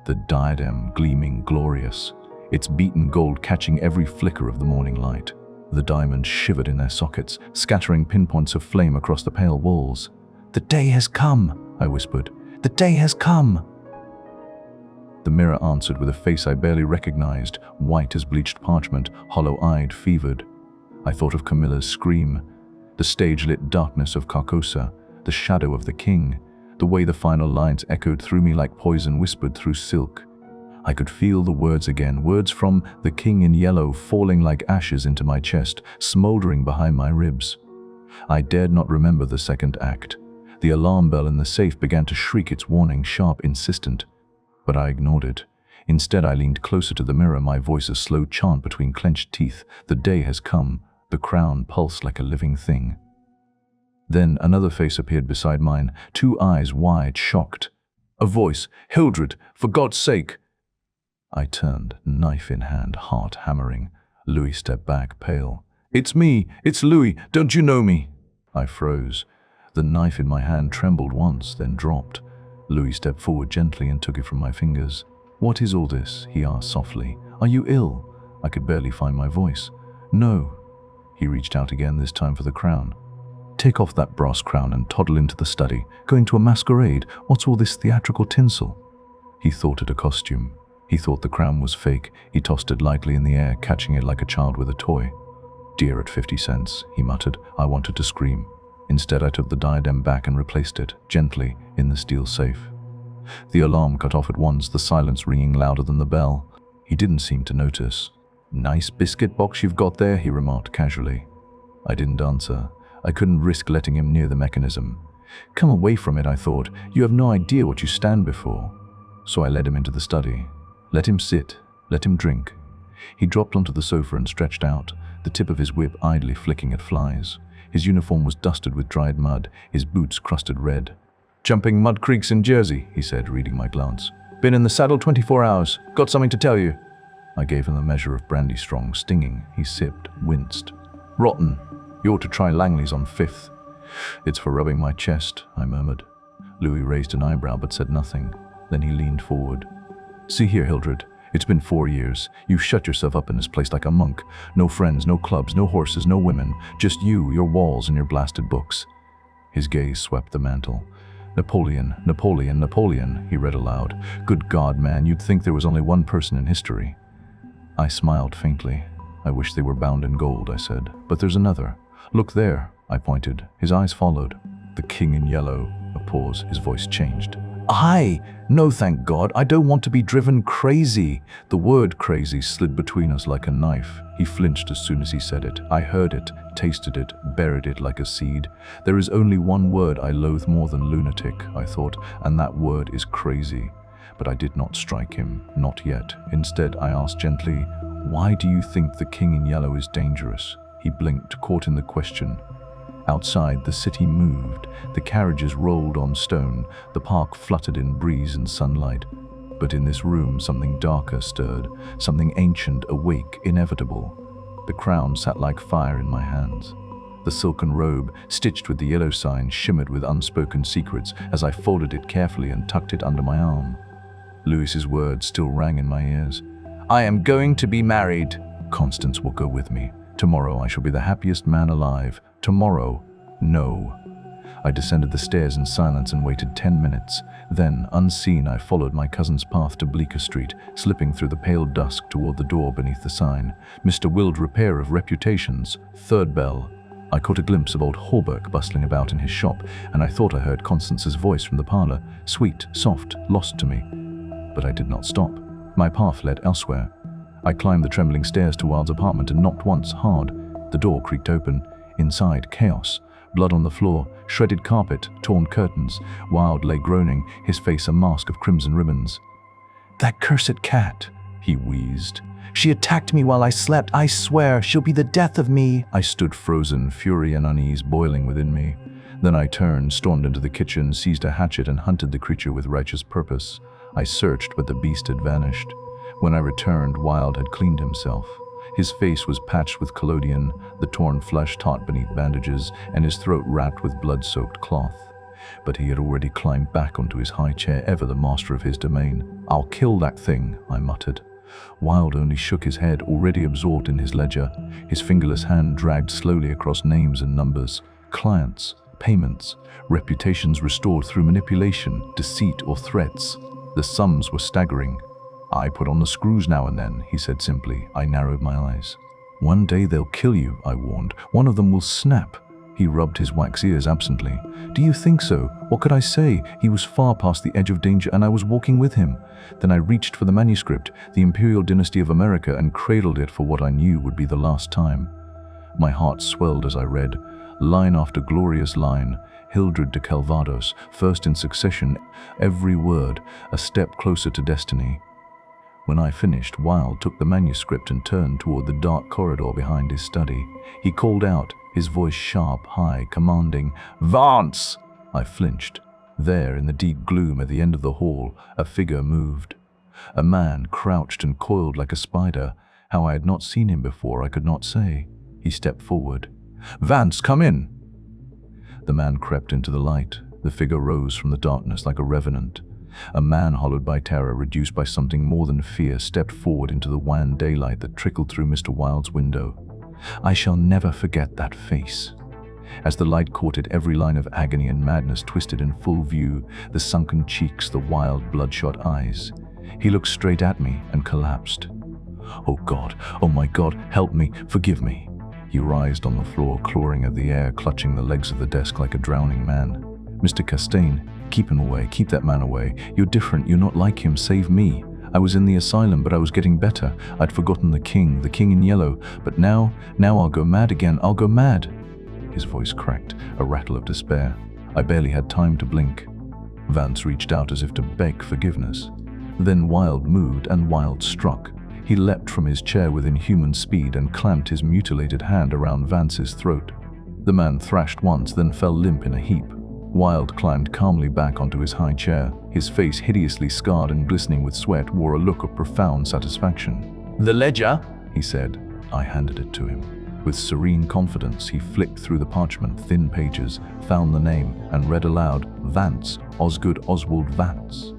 the diadem gleaming glorious, its beaten gold catching every flicker of the morning light. The diamonds shivered in their sockets, scattering pinpoints of flame across the pale walls. "The day has come," I whispered. "The day has come." The mirror answered with a face I barely recognized, white as bleached parchment, hollow-eyed, fevered. I thought of Camilla's scream, the stage-lit darkness of Carcosa, the shadow of the king, the way the final lines echoed through me like poison whispered through silk. I could feel the words again, words from the king in yellow falling like ashes into my chest, smoldering behind my ribs. I dared not remember the second act. The alarm bell in the safe began to shriek its warning, sharp, insistent. But I ignored it. Instead, I leaned closer to the mirror, my voice a slow chant between clenched teeth. The day has come. The crown pulsed like a living thing. Then another face appeared beside mine, two eyes wide, shocked. A voice, "Hildred, for God's sake!" I turned, knife in hand, heart hammering. Louis stepped back, pale. "It's me! It's Louis! Don't you know me?" I froze. The knife in my hand trembled once, then dropped. Louis stepped forward gently and took it from my fingers. "What is all this?" he asked softly. "Are you ill?" I could barely find my voice. "No." He reached out again, this time for the crown. "Take off that brass crown and toddle into the study. Going to a masquerade? What's all this theatrical tinsel?" He thought it a costume. He thought the crown was fake. He tossed it lightly in the air, catching it like a child with a toy. "Dear at 50 cents, he muttered. I wanted to scream. Instead, I took the diadem back and replaced it, gently, in the steel safe. The alarm cut off at once, the silence ringing louder than the bell. He didn't seem to notice. "Nice biscuit box you've got there," he remarked casually. I didn't answer. I couldn't risk letting him near the mechanism. "Come away from it," I thought. "You have no idea what you stand before." So I led him into the study. Let him sit. Let him drink. He dropped onto the sofa and stretched out, the tip of his whip idly flicking at flies. His uniform was dusted with dried mud, his boots crusted red. "Jumping mud creeks in Jersey," he said, reading my glance. "Been in the saddle 24 hours. Got something to tell you." I gave him a measure of brandy strong, stinging. He sipped, winced. "Rotten. You ought to try Langley's on 5th. "It's for rubbing my chest," I murmured. Louis raised an eyebrow but said nothing. Then he leaned forward. "See here, Hildred. It's been 4 years. You've shut yourself up in this place like a monk. No friends, no clubs, no horses, no women. Just you, your walls, and your blasted books." His gaze swept the mantel. "Napoleon, Napoleon, Napoleon," he read aloud. "Good God, man, you'd think there was only one person in history." I smiled faintly. "I wish they were bound in gold," I said. "But there's another. Look there," I pointed. His eyes followed. "The king in yellow." A pause. His voice changed. No, thank God. I don't want to be driven crazy." The word crazy slid between us like a knife. He flinched as soon as he said it. I heard it, tasted it, buried it like a seed. There is only one word I loathe more than lunatic, I thought, and that word is crazy. but I did not strike him, not yet. Instead, I asked gently, "Why do you think the king in yellow is dangerous?" He blinked, caught in the question. Outside, the city moved. The carriages rolled on stone. The park fluttered in breeze and sunlight. But in this room, something darker stirred, something ancient, awake, inevitable. The crown sat like fire in my hands. The silken robe, stitched with the yellow sign, shimmered with unspoken secrets as I folded it carefully and tucked it under my arm. Louis's words still rang in my ears. "I am going to be married. Constance will go with me. Tomorrow I shall be the happiest man alive. Tomorrow, no." I descended the stairs in silence and waited 10 minutes. Then, unseen, I followed my cousin's path to Bleecker Street, slipping through the pale dusk toward the door beneath the sign. "Mr. Willed Repair of Reputations, third bell." I caught a glimpse of old Hallberg bustling about in his shop, and I thought I heard Constance's voice from the parlor, sweet, soft, lost to me. But I did not stop. My path led elsewhere. I climbed the trembling stairs to Wilde's apartment and knocked once, hard. The door creaked open. Inside, chaos. Blood on the floor, shredded carpet, torn curtains. Wilde lay groaning, his face a mask of crimson ribbons. "That cursed cat," he wheezed. "She attacked me while I slept. I swear she'll be the death of me." I stood frozen, fury and unease boiling within me. Then I turned, stormed into the kitchen, seized a hatchet and hunted the creature with righteous purpose. I searched, but the beast had vanished. When I returned, Wilde had cleaned himself. His face was patched with collodion, the torn flesh taut beneath bandages, and his throat wrapped with blood-soaked cloth. But he had already climbed back onto his high chair, ever the master of his domain. "I'll kill that thing," I muttered. Wilde only shook his head, already absorbed in his ledger. His fingerless hand dragged slowly across names and numbers. Clients, payments, reputations restored through manipulation, deceit, or threats. The sums were staggering. "I put on the screws now and then," he said simply. I narrowed my eyes. "One day they'll kill you," I warned. "One of them will snap." He rubbed his wax ears absently. "Do you think so? What could I say? He was far past the edge of danger and I was walking with him." Then I reached for the manuscript, the Imperial Dynasty of America, and cradled it for what I knew would be the last time. My heart swelled as I read, line after glorious line, Hildred de Calvados, first in succession, every word a step closer to destiny. When I finished, Wilde took the manuscript and turned toward the dark corridor behind his study. He called out, his voice sharp, high, commanding, "Vance!" I flinched. There, in the deep gloom at the end of the hall, a figure moved. A man, crouched and coiled like a spider. How I had not seen him before, I could not say. He stepped forward. "Vance, come in!" The man crept into the light. The figure rose from the darkness like a revenant. A man hollowed by terror, reduced by something more than fear, stepped forward into the wan daylight that trickled through Mr. Wilde's window. I shall never forget that face. As the light caught it, every line of agony and madness twisted in full view, the sunken cheeks, the wild, bloodshot eyes. He looked straight at me and collapsed. "Oh God, oh my God, help me, forgive me." He writhed on the floor, clawing at the air, clutching the legs of the desk like a drowning man. "Mr. Castaigne, keep him away, keep that man away. You're different, you're not like him, save me. I was in the asylum, but I was getting better. I'd forgotten the king in yellow. But now I'll go mad again, I'll go mad." His voice cracked, a rattle of despair. I barely had time to blink. Vance reached out as if to beg forgiveness. Then Wilde moved and Wilde struck. He leapt from his chair with inhuman speed and clamped his mutilated hand around Vance's throat. The man thrashed once, then fell limp in a heap. Wilde climbed calmly back onto his high chair. His face, hideously scarred and glistening with sweat, wore a look of profound satisfaction. "The ledger," he said. I handed it to him. With serene confidence, he flicked through the parchment, thin pages, found the name, and read aloud, "Vance, Osgood Oswald Vance."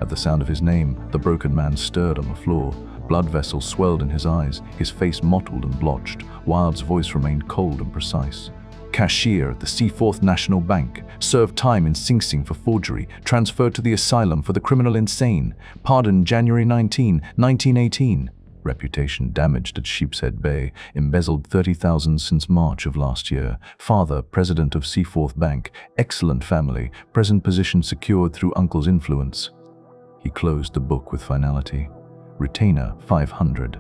At the sound of his name, the broken man stirred on the floor. Blood vessels swelled in his eyes, his face mottled and blotched. Wilde's voice remained cold and precise. "Cashier at the Seaforth National Bank. Served time in Sing Sing for forgery. Transferred to the asylum for the criminal insane. Pardoned January 19, 1918. Reputation damaged at Sheepshead Bay. Embezzled 30,000 since March of last year. Father, president of Seaforth Bank. Excellent family. Present position secured through uncle's influence." He closed the book with finality. "Retainer 500.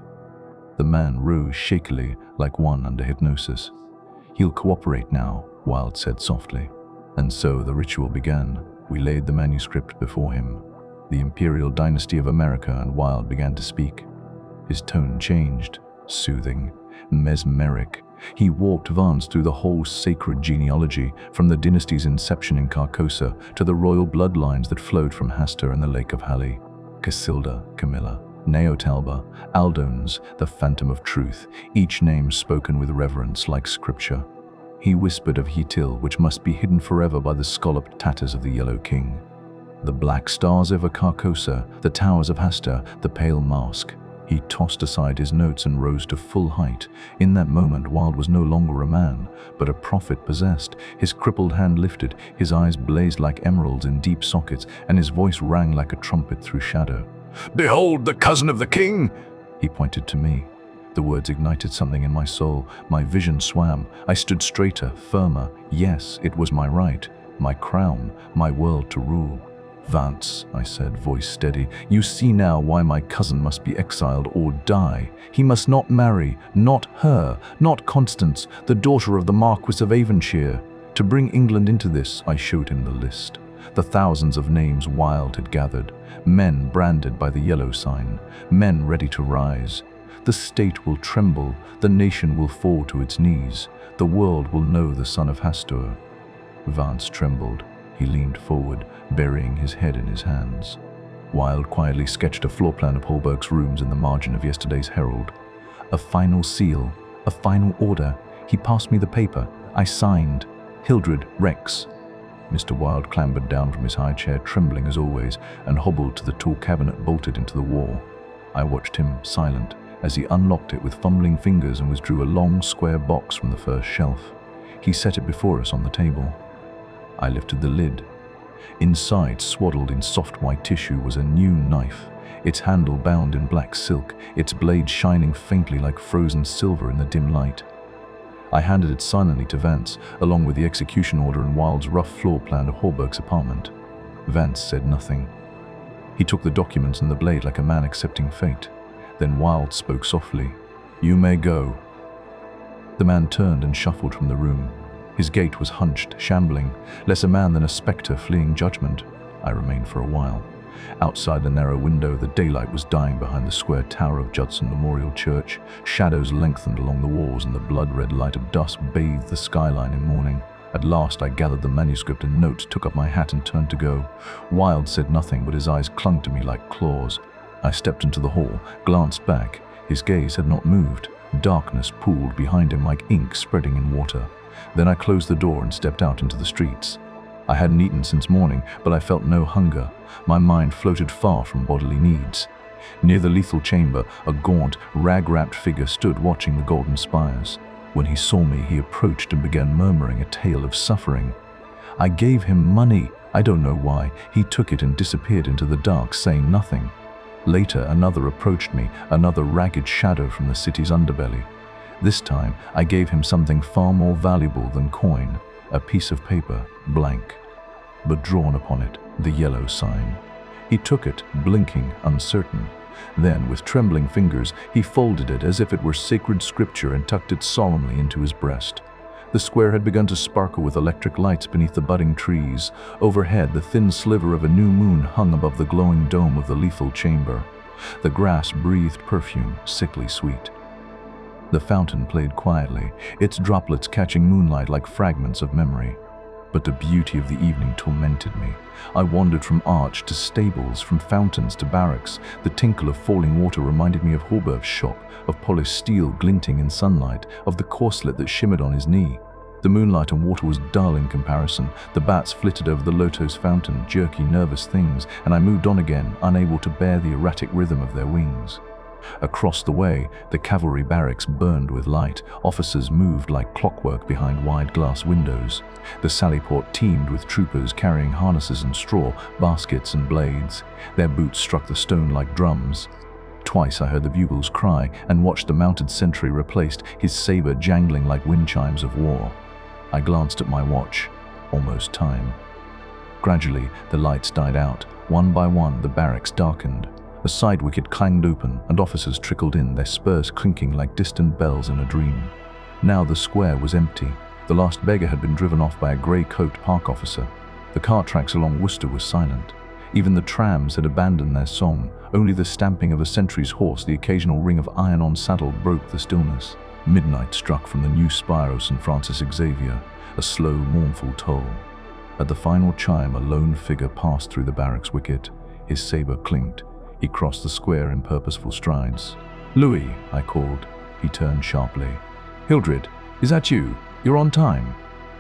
The man rose shakily, like one under hypnosis. "He'll cooperate now," Wilde said softly. And so the ritual began. We laid the manuscript before him. The imperial dynasty of America, and Wilde began to speak. His tone changed, soothing, mesmeric. He walked Vance through the whole sacred genealogy, from the dynasty's inception in Carcosa to the royal bloodlines that flowed from Hastur and the Lake of Hali, Casilda, Camilla, Neotalba, Aldones, the Phantom of Truth, each name spoken with reverence like scripture. He whispered of Hitil, which must be hidden forever by the scalloped tatters of the Yellow King. The black stars over Carcosa, the towers of Hastur, the pale mask. He tossed aside his notes and rose to full height. In that moment, Wilde was no longer a man, but a prophet possessed. His crippled hand lifted, his eyes blazed like emeralds in deep sockets, and his voice rang like a trumpet through shadow. "Behold the cousin of the king!" He pointed to me. The words ignited something in my soul. My vision swam. I stood straighter, firmer. Yes, it was my right, my crown, my world to rule. "Vance," I said, voice steady, "you see now why my cousin must be exiled or die. He must not marry, not her, not Constance, the daughter of the Marquis of Avonshire. To bring England into this," I showed him the list. The thousands of names Wilde had gathered, men branded by the yellow sign, men ready to rise. The state will tremble, the nation will fall to its knees, the world will know the son of Hastur. Vance trembled. He leaned forward, burying his head in his hands. Wilde quietly sketched a floor plan of Holberg's rooms in the margin of yesterday's Herald. A final seal, a final order. He passed me the paper. I signed. Hildred Rex. Mr. Wilde clambered down from his high chair, trembling as always, and hobbled to the tall cabinet bolted into the wall. I watched him, silent, as he unlocked it with fumbling fingers and withdrew a long, square box from the first shelf. He set it before us on the table. I lifted the lid. Inside, swaddled in soft white tissue, was a new knife, its handle bound in black silk, its blade shining faintly like frozen silver in the dim light. I handed it silently to Vance, along with the execution order and Wilde's rough floor plan of Holberg's apartment. Vance said nothing. He took the documents and the blade like a man accepting fate. Then Wilde spoke softly. "You may go." The man turned and shuffled from the room. His gait was hunched, shambling, less a man than a spectre fleeing judgment. I remained for a while. Outside the narrow window, the daylight was dying behind the square tower of Judson Memorial Church. Shadows lengthened along the walls, and the blood-red light of dusk bathed the skyline in morning. At last I gathered the manuscript and notes, took up my hat and turned to go. Wilde said nothing, but his eyes clung to me like claws. I stepped into the hall, glanced back. His gaze had not moved. Darkness pooled behind him like ink spreading in water. Then I closed the door and stepped out into the streets. I hadn't eaten since morning, but I felt no hunger. My mind floated far from bodily needs. Near the lethal chamber, a gaunt, rag-wrapped figure stood watching the golden spires. When he saw me, he approached and began murmuring a tale of suffering. I gave him money. I don't know why. He took it and disappeared into the dark, saying nothing. Later, another approached me, another ragged shadow from the city's underbelly. This time, I gave him something far more valuable than coin, a piece of paper, blank, but drawn upon it, the yellow sign. He took it, blinking, uncertain. Then, with trembling fingers, he folded it as if it were sacred scripture and tucked it solemnly into his breast. The square had begun to sparkle with electric lights beneath the budding trees. Overhead, the thin sliver of a new moon hung above the glowing dome of the lethal chamber. The grass breathed perfume, sickly sweet. The fountain played quietly, its droplets catching moonlight like fragments of memory. But the beauty of the evening tormented me. I wandered from arch to stables, from fountains to barracks. The tinkle of falling water reminded me of Holberg's shop, of polished steel glinting in sunlight, of the corselet that shimmered on his knee. The moonlight and water was dull in comparison. The bats flitted over the Lotos fountain, jerky, nervous things, and I moved on again, unable to bear the erratic rhythm of their wings. Across the way, the cavalry barracks burned with light. Officers moved like clockwork behind wide glass windows. The sallyport teemed with troopers carrying harnesses and straw, baskets and blades. Their boots struck the stone like drums. Twice I heard the bugles cry and watched the mounted sentry replaced, his saber jangling like wind chimes of war. I glanced at my watch. Almost time. Gradually, the lights died out. One by one, the barracks darkened. A side wicket clanged open, and officers trickled in, their spurs clinking like distant bells in a dream. Now the square was empty. The last beggar had been driven off by a grey-cloaked park officer. The car tracks along Worcester were silent. Even the trams had abandoned their song. Only the stamping of a sentry's horse, the occasional ring of iron on saddle broke the stillness. Midnight struck from the new spire of St. Francis Xavier, a slow, mournful toll. At the final chime, a lone figure passed through the barracks wicket. His saber clinked. He crossed the square in purposeful strides. "Louis," I called. He turned sharply. "Hildred, is that you? You're on time."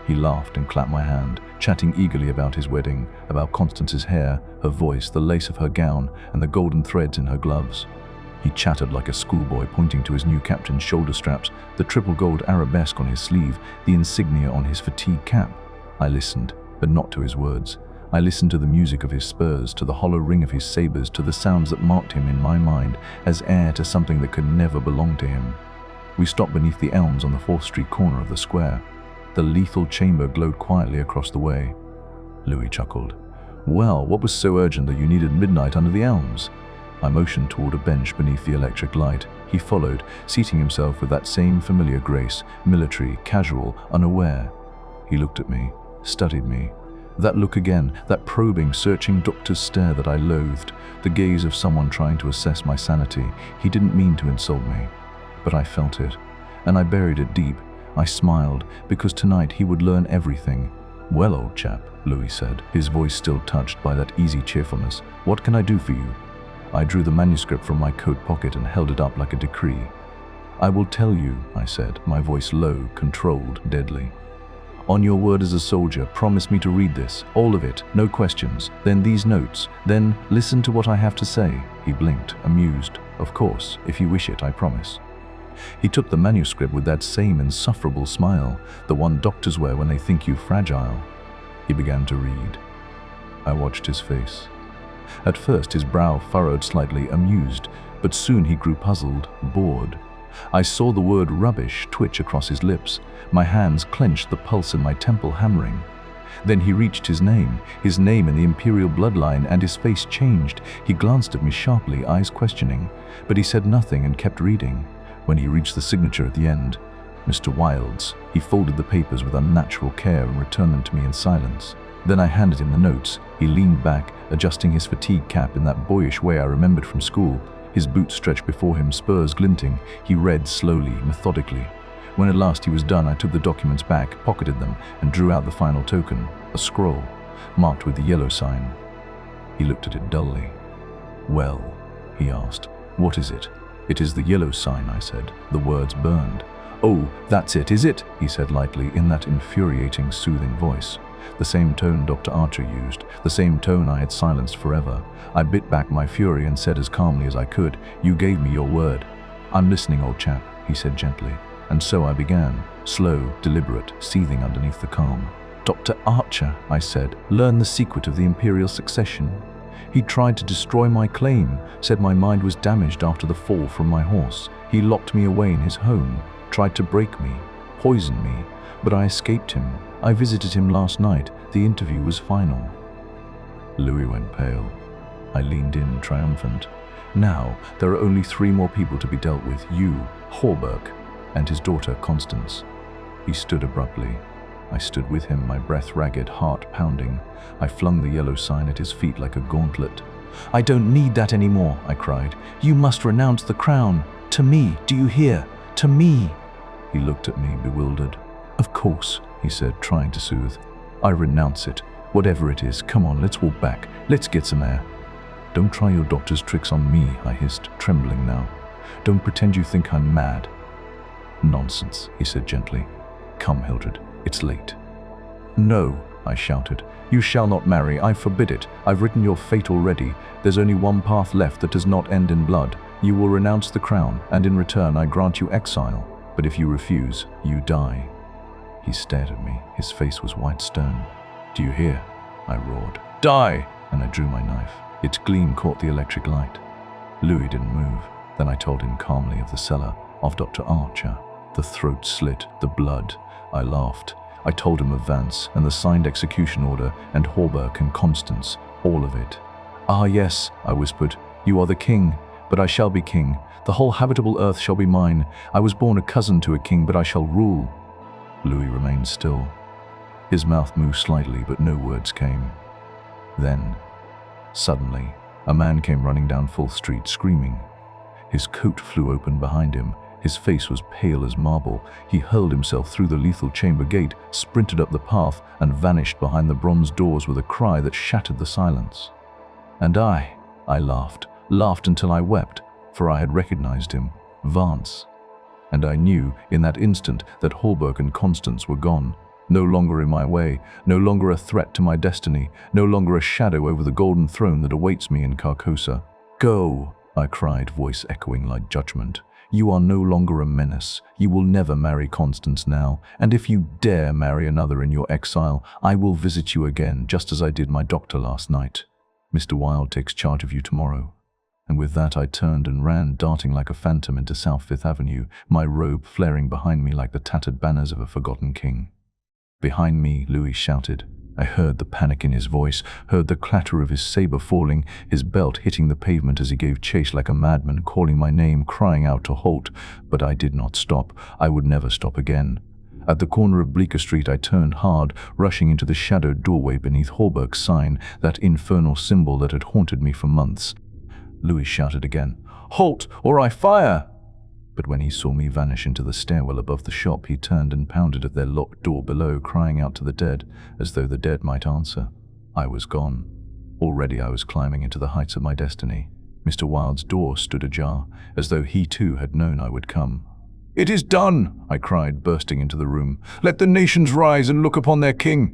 He laughed and clapped my hand, chatting eagerly about his wedding, about Constance's hair, her voice, the lace of her gown, and the golden threads in her gloves. He chattered like a schoolboy, pointing to his new captain's shoulder straps, the triple gold arabesque on his sleeve, the insignia on his fatigue cap. I listened, but not to his words. I listened to the music of his spurs, to the hollow ring of his sabers, to the sounds that marked him in my mind as heir to something that could never belong to him. We stopped beneath the elms on the 4th Street corner of the square. The lethal chamber glowed quietly across the way. Louis chuckled. "Well, what was so urgent that you needed midnight under the elms?" I motioned toward a bench beneath the electric light. He followed, seating himself with that same familiar grace, military, casual, unaware. He looked at me, studied me. That look again, that probing, searching doctor's stare that I loathed, the gaze of someone trying to assess my sanity. He didn't mean to insult me, but I felt it, and I buried it deep. I smiled, because tonight he would learn everything. "Well, old chap," Louis said, his voice still touched by that easy cheerfulness, "what can I do for you?" I drew the manuscript from my coat pocket and held it up like a decree. "I will tell you," I said, my voice low, controlled, deadly. "On your word as a soldier, promise me to read this, all of it, no questions, then these notes, then listen to what I have to say." He blinked, amused. "Of course, if you wish it, I promise." He took the manuscript with that same insufferable smile, the one doctors wear when they think you fragile. He began to read. I watched his face. At first his brow furrowed slightly, amused, but soon he grew puzzled, bored. I saw the word rubbish twitch across his lips. My hands clenched, the pulse in my temple hammering. Then he reached his name in the imperial bloodline, and his face changed. He glanced at me sharply, eyes questioning, but he said nothing and kept reading. When he reached the signature at the end, Mr. Wilde's, he folded the papers with unnatural care and returned them to me in silence. Then I handed him the notes. He leaned back, adjusting his fatigue cap in that boyish way I remembered from school. His boots stretched before him, spurs glinting. He read slowly, methodically. When at last he was done, I took the documents back, pocketed them, and drew out the final token, a scroll, marked with the yellow sign. He looked at it dully. "Well," he asked, "what is it?" "It is the yellow sign," I said. The words burned. "Oh, that's it, is it?" he said lightly, in that infuriating, soothing voice. The same tone Dr. Archer used, the same tone I had silenced forever. I bit back my fury and said as calmly as I could, "You gave me your word." "I'm listening, old chap," he said gently. And so I began, slow, deliberate, seething underneath the calm. "Dr. Archer," I said, "learned the secret of the imperial succession. He tried to destroy my claim, said my mind was damaged after the fall from my horse. He locked me away in his home, tried to break me, poison me, but I escaped him. I visited him last night. The interview was final." Louis went pale. I leaned in, triumphant. "Now, there are only 3 more people to be dealt with, you, Hawberk, and his daughter, Constance." He stood abruptly. I stood with him, my breath ragged, heart pounding. I flung the yellow sign at his feet like a gauntlet. "I don't need that anymore," I cried. "You must renounce the crown. To me, do you hear? To me." He looked at me, bewildered. "Of course," he said, trying to soothe. "I renounce it. Whatever it is, come on, let's walk back. Let's get some air." "Don't try your doctor's tricks on me," I hissed, trembling now. "Don't pretend you think I'm mad." "Nonsense," he said gently. "Come, Hildred, it's late." "No," I shouted. "You shall not marry. I forbid it. I've written your fate already. There's only one path left that does not end in blood. You will renounce the crown, and in return I grant you exile. But if you refuse, you die." He stared at me. His face was white stone. "Do you hear?" I roared. "Die!" And I drew my knife. Its gleam caught the electric light. Louis didn't move. Then I told him calmly of the cellar, of Dr. Archer. The throat slit, the blood. I laughed. I told him of Vance and the signed execution order and Hawberk and Constance, all of it. "Ah yes," I whispered, "you are the king, but I shall be king. The whole habitable earth shall be mine. I was born a cousin to a king, but I shall rule." Louis remained still. His mouth moved slightly, but no words came. Then, Suddenly, a man came running down Full Street screaming. His coat flew open behind him. His face was pale as marble. He hurled himself through the lethal chamber gate, sprinted up the path, and vanished behind the bronze doors with a cry that shattered the silence. And I laughed until I wept, for I had recognized him, Vance. And I knew in that instant that Hallberg and Constance were gone, no longer in my way, no longer a threat to my destiny, no longer a shadow over the golden throne that awaits me in Carcosa. "Go," I cried, voice echoing like judgment. "You are no longer a menace. You will never marry Constance now, and if you dare marry another in your exile, I will visit you again, just as I did my doctor last night. Mr. Wilde takes charge of you tomorrow." And with that I turned and ran, darting like a phantom into South Fifth Avenue, my robe flaring behind me like the tattered banners of a forgotten king. Behind me, Louis shouted. I heard the panic in his voice, heard the clatter of his saber falling, his belt hitting the pavement as he gave chase like a madman, calling my name, crying out to halt. But I did not stop. I would never stop again. At the corner of Bleecker Street I turned hard, rushing into the shadowed doorway beneath Hallberg's sign, that infernal symbol that had haunted me for months. Louis shouted again, "Halt, or I fire!" But when he saw me vanish into the stairwell above the shop, he turned and pounded at their locked door below, crying out to the dead, as though the dead might answer. I was gone. Already I was climbing into the heights of my destiny. Mr. Wilde's door stood ajar, as though he too had known I would come. "It is done!" I cried, bursting into the room. "Let the nations rise and look upon their king!"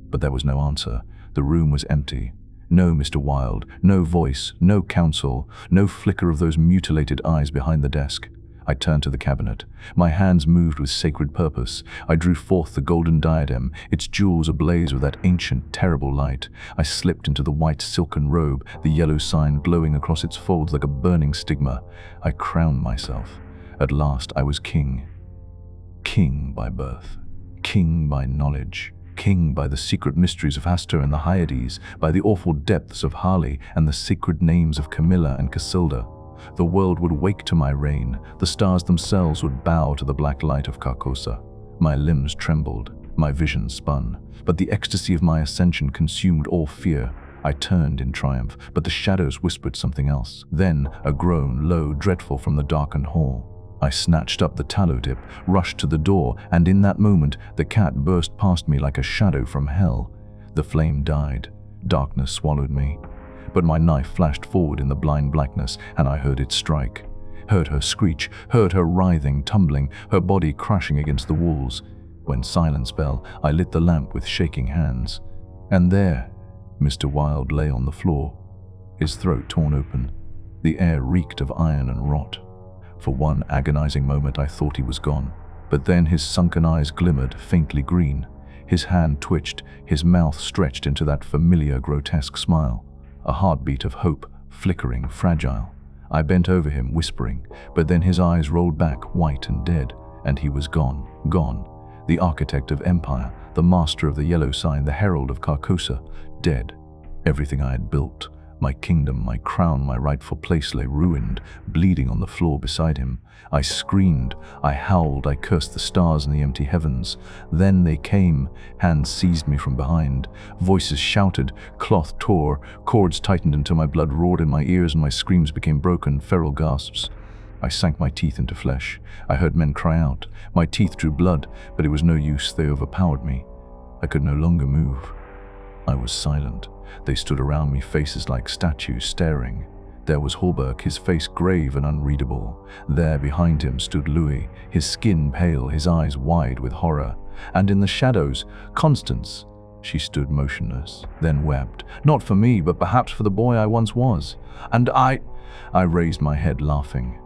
But there was no answer. The room was empty. No Mr. Wilde, no voice, no counsel, no flicker of those mutilated eyes behind the desk. I turned to the cabinet. My hands moved with sacred purpose. I drew forth the golden diadem, its jewels ablaze with that ancient, terrible light. I slipped into the white silken robe, the yellow sign glowing across its folds like a burning stigma. I crowned myself. At last I was king. King by birth. King by knowledge. King by the secret mysteries of Hastur and the Hyades, by the awful depths of Hali and the sacred names of Camilla and Casilda. The world would wake to my reign. The stars themselves would bow to the black light of Carcosa. My limbs trembled. My vision spun. But the ecstasy of my ascension consumed all fear. I turned in triumph, but the shadows whispered something else. Then a groan, low, dreadful, from the darkened hall. I snatched up the tallow dip, rushed to the door, and in that moment the cat burst past me like a shadow from hell. The flame died. Darkness swallowed me. But my knife flashed forward in the blind blackness, and I heard it strike. Heard her screech, heard her writhing, tumbling, her body crashing against the walls. When silence fell, I lit the lamp with shaking hands. And there, Mr. Wilde lay on the floor, his throat torn open. The air reeked of iron and rot. For one agonizing moment I thought he was gone, but then his sunken eyes glimmered faintly green. His hand twitched, his mouth stretched into that familiar grotesque smile. A heartbeat of hope, flickering, fragile. I bent over him, whispering, but then his eyes rolled back, white and dead, and he was gone, gone. The architect of empire, the master of the yellow sign, the herald of Carcosa, dead. Everything I had built, my kingdom, my crown, my rightful place lay ruined, bleeding on the floor beside him. I screamed, I howled, I cursed the stars in the empty heavens. Then they came, hands seized me from behind, voices shouted, cloth tore, cords tightened until my blood roared in my ears and my screams became broken, feral gasps. I sank my teeth into flesh. I heard men cry out. My teeth drew blood, but it was no use, they overpowered me. I could no longer move. I was silent. They stood around me, faces like statues, staring. There was Hallberg, his face grave and unreadable. There behind him stood Louis, his skin pale, his eyes wide with horror. And in the shadows, Constance. She stood motionless, then wept, not for me, but perhaps for the boy I once was. And I raised my head, laughing.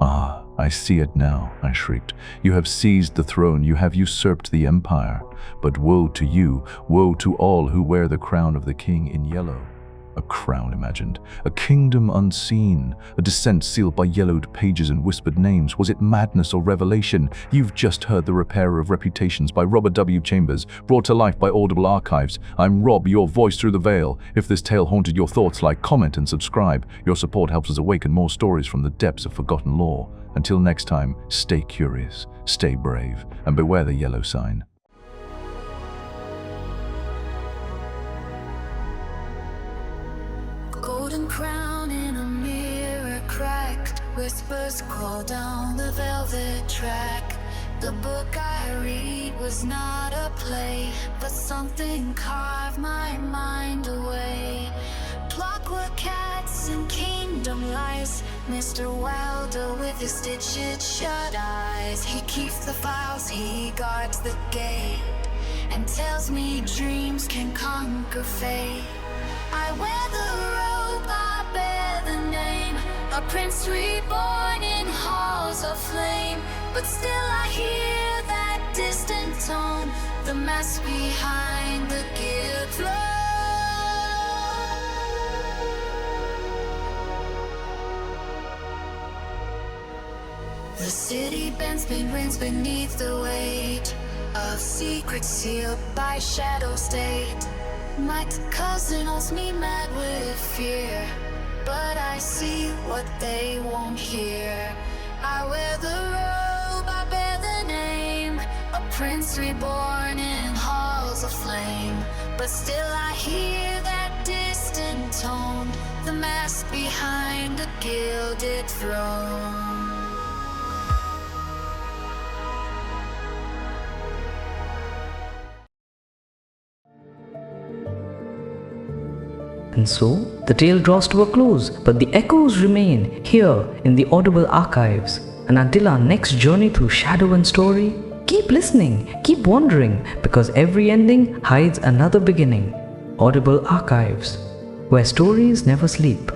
"Ah, I see it now," I shrieked. "You have seized the throne, you have usurped the empire. But woe to you, woe to all who wear the crown of the king in yellow." A crown imagined, a kingdom unseen, a descent sealed by yellowed pages and whispered names. Was it madness or revelation? You've just heard The Repairer of Reputations by Robert W. Chambers, brought to life by Audible Archives. I'm Rob, your voice through the veil. If this tale haunted your thoughts, like, comment, and subscribe. Your support helps us awaken more stories from the depths of forgotten lore. Until next time, stay curious, stay brave, and beware the yellow sign. whispers crawl down the velvet track. The book I read was not a play, but something carved my mind away. Clockwork cats and kingdom lies, Mr. Wilder with his stitched shut eyes. He keeps the files, he guards the gate, and tells me dreams can conquer fate. I wear the robe, I bear the name, a prince reborn in halls of flame. But still I hear that distant tone, the mass behind the guild floor. The city bends beneath the weight of secrets sealed by shadow state. My cousin holds me mad with fear, but I see what they won't hear. I wear the robe, I bear the name, a prince reborn in halls of flame. But still I hear that distant tone, the mask behind a gilded throne. And so, the tale draws to a close, but the echoes remain here in the Audible Archives. And until our next journey through shadow and story, keep listening, keep wondering, because every ending hides another beginning. Audible Archives, where stories never sleep.